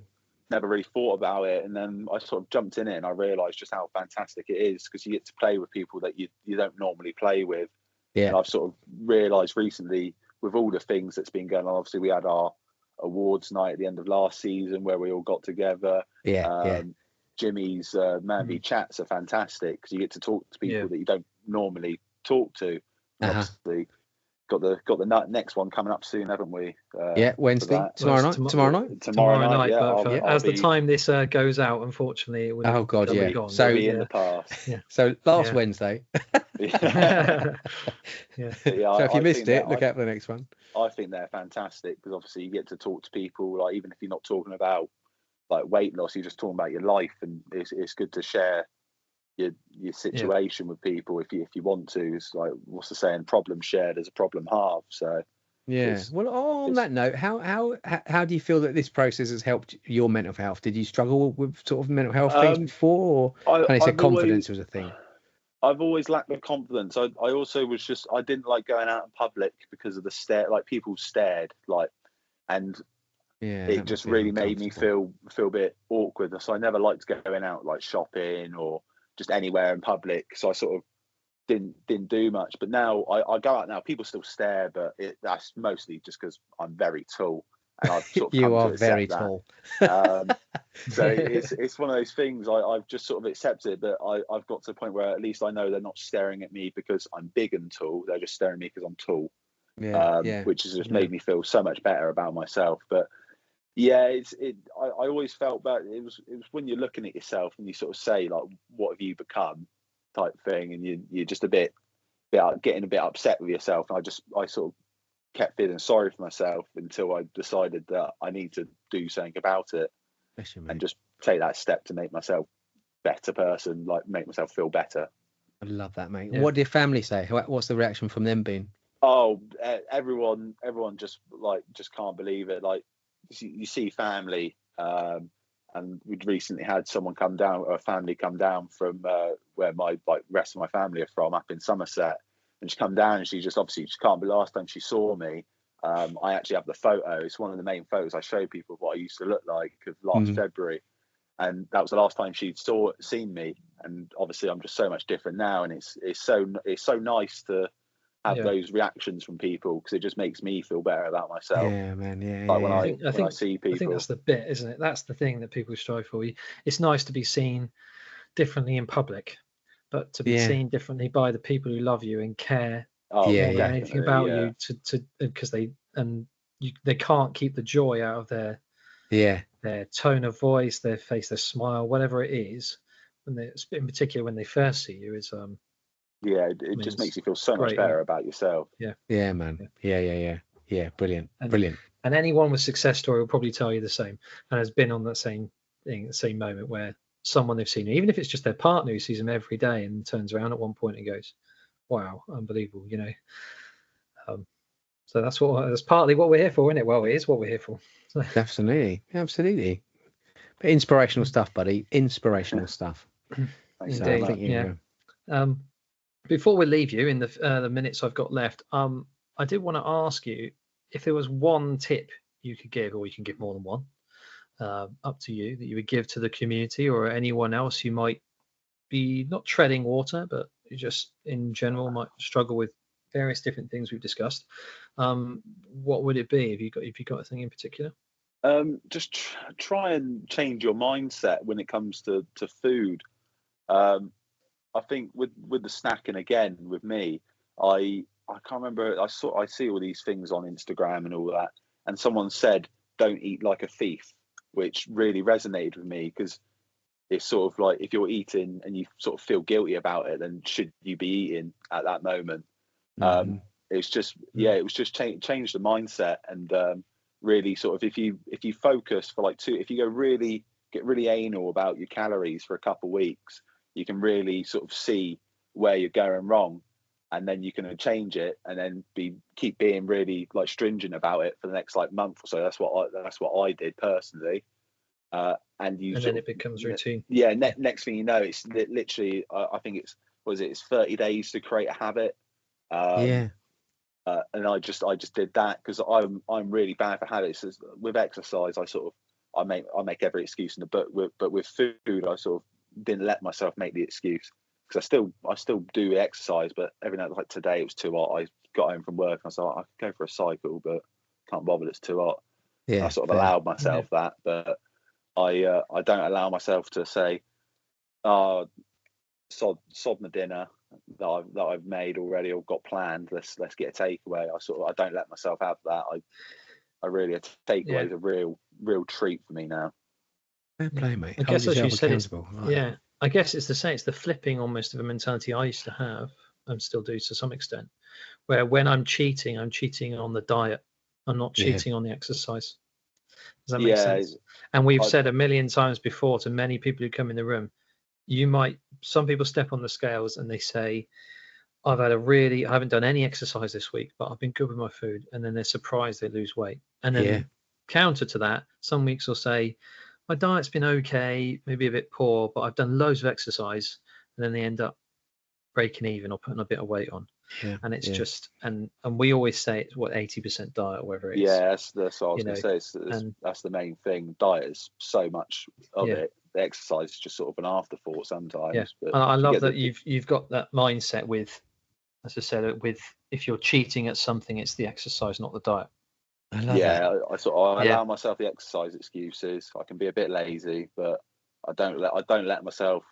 never really thought about it, and then I sort of jumped in it, and I realised just how fantastic it is, because you get to play with people that you don't normally play with. Yeah. And I've sort of realised recently, with all the things that's been going on, obviously we had our awards night at the end of last season where we all got together. Jimmy's Man v Chats are fantastic, because you get to talk to people that you don't normally talk to. Obviously got the next one coming up soon, haven't we? Wednesday, tomorrow night. Tomorrow night. But as the time this goes out, unfortunately, it would. Oh God, gone. So be in the past. So last Wednesday. Yeah. So if you missed it, look out for the next one. I think they're fantastic because obviously you get to talk to people, like even if you're not talking about like weight loss, you're just talking about your life, and it's good to share your situation with people if you want to. It's like, what's the saying? Problem shared is a problem halved. So yeah. Well, on that note, how do you feel that this process has helped your mental health? Did you struggle with sort of mental health things before, or kind of said confidence was a thing? I've always lacked the confidence. I also was just, I didn't like going out in public because of the stare, like people stared, like, and it just really made me feel a bit awkward. So I never liked going out like shopping or just anywhere in public. So I sort of didn't do much. But now I go out now, people still stare, but that's mostly just because I'm very tall. And I've sort of you are very tall. So it's one of those things I've just sort of accepted, but I've got to the point where at least I know they're not staring at me because I'm big and tall. They're just staring at me because I'm tall. Which has just made me feel so much better about myself. But yeah, I always felt that it was when you're looking at yourself and you sort of say like, what have you become type thing, and you're just getting a bit upset with yourself. And I sort of kept feeling sorry for myself until I decided that I need to do something about it and just take that step to make myself a better person, like make myself feel better. I love that, mate. Yeah. What did your family say? What's the reaction from them been? Oh, everyone just can't believe it. Like you see family, and we'd recently had someone come down, a family come down from where my rest of my family are from, up in Somerset. And she come down and she can't believe last time she saw me. I actually have the photo. It's one of the main photos I show people of what I used to look like of last February. And that was the last time she'd seen me. And obviously I'm just so much different now. And it's so nice to have those reactions from people, because it just makes me feel better about myself. Yeah, man. Yeah. Like when I see people. I think that's the bit, isn't it? That's the thing that people strive for. It's nice to be seen differently in public, but to be seen differently by the people who love you and care anything about you, to because they can't keep the joy out of their tone of voice, their face, their smile, whatever it is, in particular when they first see you, is it just makes you feel so much better about yourself. Yeah, man. Yeah, brilliant. And anyone with success story will probably tell you the same, and has been on that same thing, the same moment where someone they've seen, even if it's just their partner who sees them every day and turns around at one point and goes, wow, unbelievable, so that's partly what we're here for, isn't it? Well, it is what we're here for. Absolutely. But inspirational stuff, buddy. Inspirational stuff. Indeed. Before we leave you in the minutes I've got left, I did want to ask you if there was one tip you could give, or you can give more than one, up to you, that you would give to the community or anyone else who might be not treading water, but just in general might struggle with various different things we've discussed. What would it be? Have you got a thing in particular? Just try and change your mindset when it comes to food. I think with the snacking, again, with me, I can't remember. I see all these things on Instagram and all that, and someone said, "Don't eat like a thief," which really resonated with me, because it's sort of like, if you're eating and you sort of feel guilty about it, then should you be eating at that moment? It's just it was just change the mindset, and really sort of if you focus for if you get really anal about your calories for a couple of weeks, you can really sort of see where you're going wrong, and then you can change it, and then keep being really stringent about it for the next month or so. That's what I did personally. And then it becomes routine. Next thing you know, it's literally I think it's 30 days to create a habit. And I just did that, because I'm really bad for habits. With exercise, I make every excuse in the book, but with food, I sort of didn't let myself make the excuse, because I still do exercise, but every night, like today, it was too hot. I got home from work and I was like, I could go for a cycle, but can't bother, it's too hot. I sort of allowed myself that, but I don't allow myself to say, sod my dinner that I've made already or got planned. Let's get a takeaway. I don't let myself have that. I really, a takeaway is a real treat for me now. Fair play, mate. I guess, as you said, I guess it's the same. It's the flipping almost of a mentality I used to have. still do to some extent. Where when I'm cheating on the diet. I'm not cheating on the exercise. Does that make sense? And we've said a million times before to many people who come in the room, some people step on the scales and they say, I haven't done any exercise this week, but I've been good with my food. And then they're surprised they lose weight. And then counter to that, some weeks will say, my diet's been okay, maybe a bit poor, but I've done loads of exercise. And then they end up breaking even or putting a bit of weight on. Yeah, and it's just and we always say it's 80% diet or whatever it is. Yeah, that's what I was going to say. That's the main thing. Diet is so much of it. The exercise is just sort of an afterthought sometimes. Yeah, but I love that you've got that mindset with, as I said, with if you're cheating at something, it's the exercise, not the diet. I love that. I allow myself the exercise excuses. I can be a bit lazy, but I don't let myself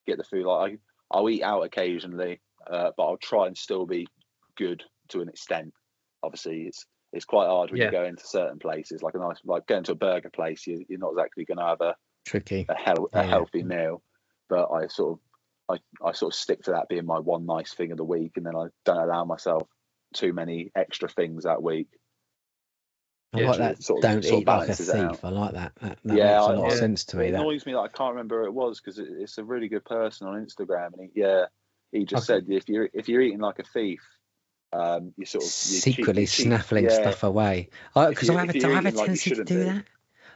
get the food. Like I'll eat out occasionally. But I'll try and still be good to an extent. Obviously, it's quite hard when you go into certain places, like going to a burger place. You're not exactly going to have a healthy meal. But I sort of stick to that being my one nice thing of the week, and then I don't allow myself too many extra things that week. I like that. Don't eat like a thief. I like that. That makes a lot of sense to me. It annoys me that I can't remember who it was because it's a really good person on Instagram, and he just said if you're eating like a thief, you sort of secretly snaffling stuff away. Because I have a tendency to do that.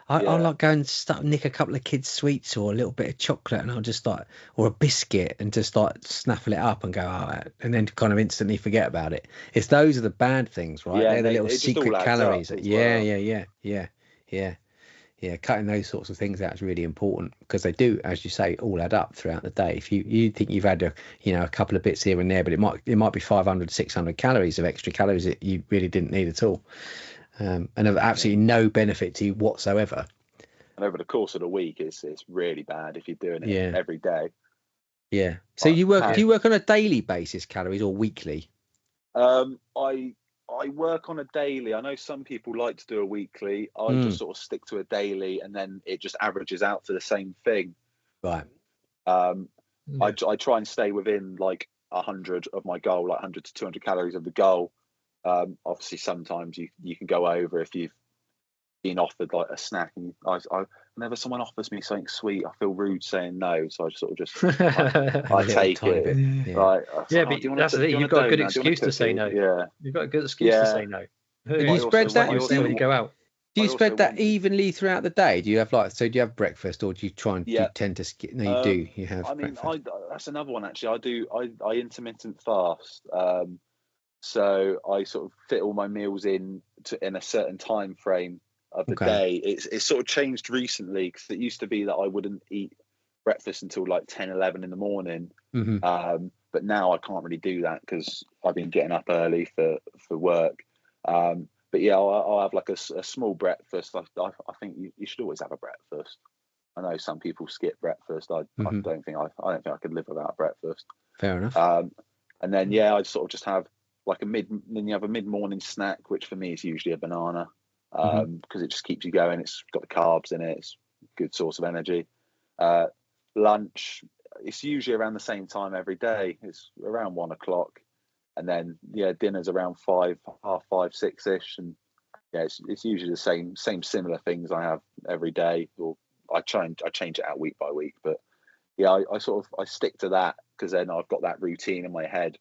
I'll like go and nick a couple of kids' sweets or a little bit of chocolate, and I'll just or a biscuit, and just snaffle it up and go, and then kind of instantly forget about it. Those are the bad things, right? They're the little secret calories. Yeah, cutting those sorts of things out is really important because they do, as you say, all add up throughout the day. If you think you've had a couple of bits here and there, but it might be 500, 600 calories of extra calories that you really didn't need at all, and of absolutely no benefit to you whatsoever. And over the course of the week, it's really bad if you're doing it every day. Yeah. So do you work on a daily basis, calories, or weekly? I work on a daily. I know some people like to do a weekly. I just sort of stick to a daily, and then it just averages out to the same thing. Right. I try and stay within like 100 of my goal, like 100 to 200 calories of the goal. Obviously, sometimes you can go over if you've been offered like a snack, and whenever someone offers me something sweet, I feel rude saying no, so I sort of just I take it. But that's the thing. You've got a good excuse to say no. Yeah, you've got a good excuse to say no. And you spread that when you go out. Do you spread that evenly throughout the day? Do you have do you have breakfast, or do you try and do you tend to skip? No, you do. You have. Breakfast. That's another one actually. I intermittent fast. So I sort of fit all my meals in a certain time frame of the day. It's sort of changed recently because it used to be that I wouldn't eat breakfast until like 10, 11 in the morning. Mm-hmm. But now I can't really do that because I've been getting up early for work. But yeah, I'll have like a small breakfast. I think you should always have a breakfast. I know some people skip breakfast. I don't think I could live without breakfast. Fair enough. And then I sort of just have like then you have a mid-morning snack, which for me is usually a banana. Because it just keeps you going. It's got the carbs in it. It's a good source of energy. Lunch, it's usually around the same time every day. It's around 1 o'clock, and then dinner's around 5, half 5, 6ish, and it's usually the same similar things I have every day. Or I change it out week by week, but I stick to that because then I've got that routine in my head.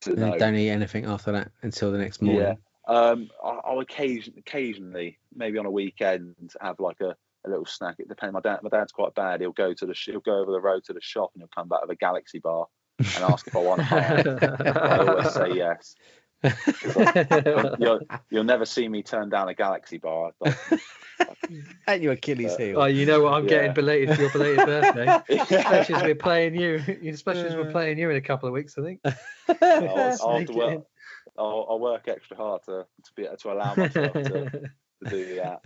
Don't eat anything after that until the next morning. Yeah. I'll occasionally, maybe on a weekend, have like a little snack. It depends. My dad's quite bad. He'll go over the road to the shop, and he'll come back with a Galaxy bar and ask if I want a bar. I always say yes. You'll never see me turn down a Galaxy bar. At your Achilles heel. Oh, you know what? I'm getting belated for your belated birthday. Especially as we're playing you. Especially as we're playing you in a couple of weeks, I think. I'll work extra hard to allow myself to do that.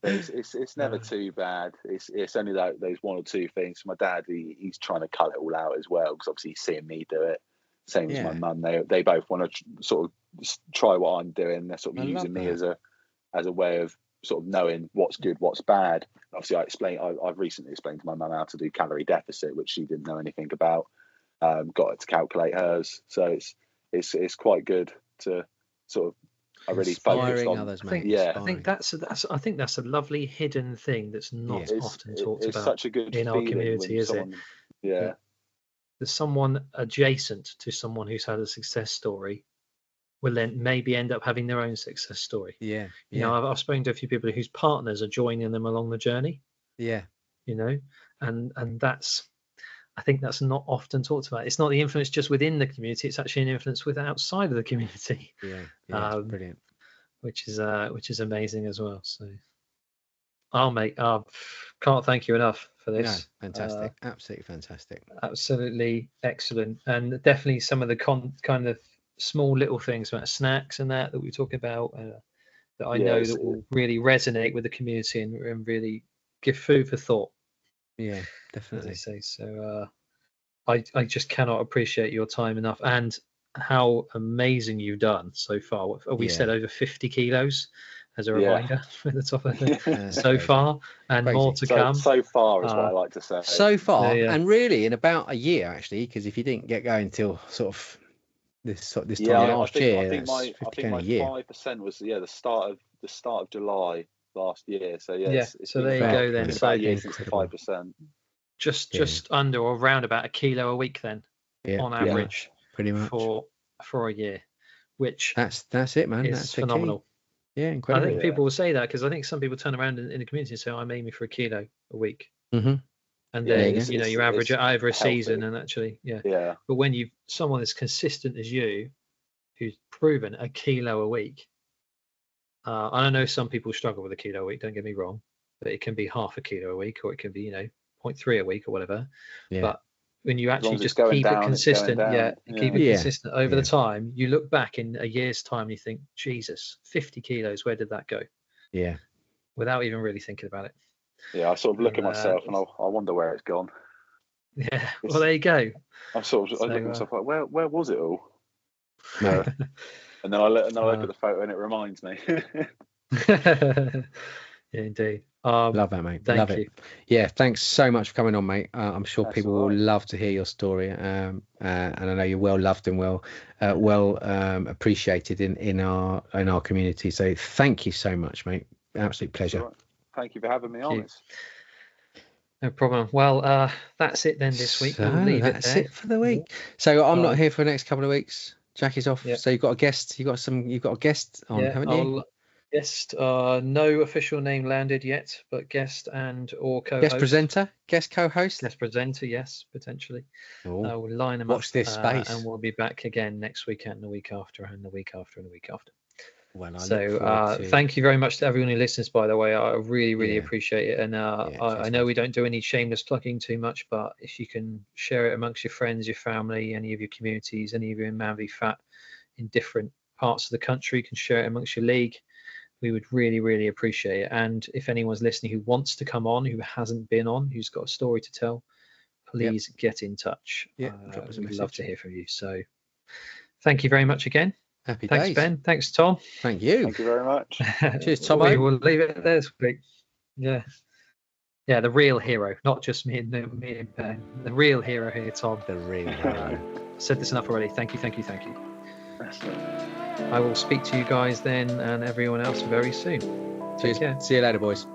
But it's never too bad. It's only those one or two things. My dad, he's trying to cut it all out as well because obviously he's seeing me do it. Same as my mum. They both want to sort of try what I'm doing. They're sort of using me as a way of sort of knowing what's good, what's bad. Obviously, I've recently explained to my mum how to do calorie deficit, which she didn't know anything about. got her to calculate hers. So it's quite good to sort of. I really focused on others, mate. Yeah, I think that's a lovely hidden thing that's not often talked about. It's such a good in our community, is it? Yeah. There's someone adjacent to someone who's had a success story will then maybe end up having their own success story. Yeah. You know, I've spoken to a few people whose partners are joining them along the journey. Yeah. You know, and that's, I think that's not often talked about. It's not the influence just within the community; it's actually an influence with outside of the community. Yeah, brilliant. Which is amazing as well. So, mate, can't thank you enough for this. No, fantastic, absolutely fantastic, absolutely excellent, and definitely some of the kind of small little things about snacks and that we talk about that I know that will really resonate with the community and really give food for thought. Yeah, definitely. As I say, so I just cannot appreciate your time enough and how amazing you've done so far. We said over 50 kilos as a reminder at the top of it so far, and more to come. So far is what I like to say. So far, and really in about a year actually, because if you didn't get going till sort of this time last year, I think my 5% was the start of July last year. So so there you go then. It's about a year since the 5%. Just under or around about a kilo a week then, on average, pretty much for a year, which that's it, man. That's phenomenal. Yeah, incredible. I think people will say that because I think some people turn around in the community and say, "I'm aiming for a kilo a week," and then you average it over a season, and actually, But when someone as consistent as you, who's proven a kilo a week, I know some people struggle with a kilo a week. Don't get me wrong, but it can be half a kilo a week, or it can be 0.3 a week or whatever. But when you actually just keep it consistent, keep it consistent over the time, you look back in a year's time and you think, Jesus, 50 kilos, where did that go? Yeah. Without even really thinking about it. Yeah, I sort of look at myself and I wonder where it's gone. Yeah, well, there you go. I look at myself like, where was it all? And then I look at the photo and it reminds me. Yeah, indeed. Love that, mate. Love it. Yeah, thanks so much for coming on, mate. I'm sure people will love to hear your story, and I know you're well loved and well appreciated in our community. So thank you so much, mate. Absolute pleasure. Right. Thank you for having me on. No problem. Well, that's it then this week. We'll leave that's it for the week. So I'm not here for the next couple of weeks. Jackie's off. Yep. So you've got a guest. You've got a guest on, haven't you? Guest, no official name landed yet, but guest and or co-host. Guest presenter, guest co-host. Guest presenter, yes, potentially. We'll line them watch up, this space, and we'll be back again next week and the week after, and the week after, and the week after. Well, thank you very much to everyone who listens. By the way, I really appreciate it, and I know we don't do any shameless plugging too much, but if you can share it amongst your friends, your family, any of your communities, any of you in Manly Fat in different parts of the country, you can share it amongst your league. We would really appreciate it. And if anyone's listening who wants to come on, who hasn't been on, who's got a story to tell, please get in touch. Drop us a we'd message. love to hear from you. So thank you very much again. Thanks, days. Ben. Thanks, Tom. Thank you. Thank you very much. Cheers, Tom. We'll leave it there this week. Yeah, the real hero, not just me and Ben. The real hero here, Tom. The real hero. Said this enough already. Thank you. I will speak to you guys then and everyone else very soon. Cheers. See you later, boys.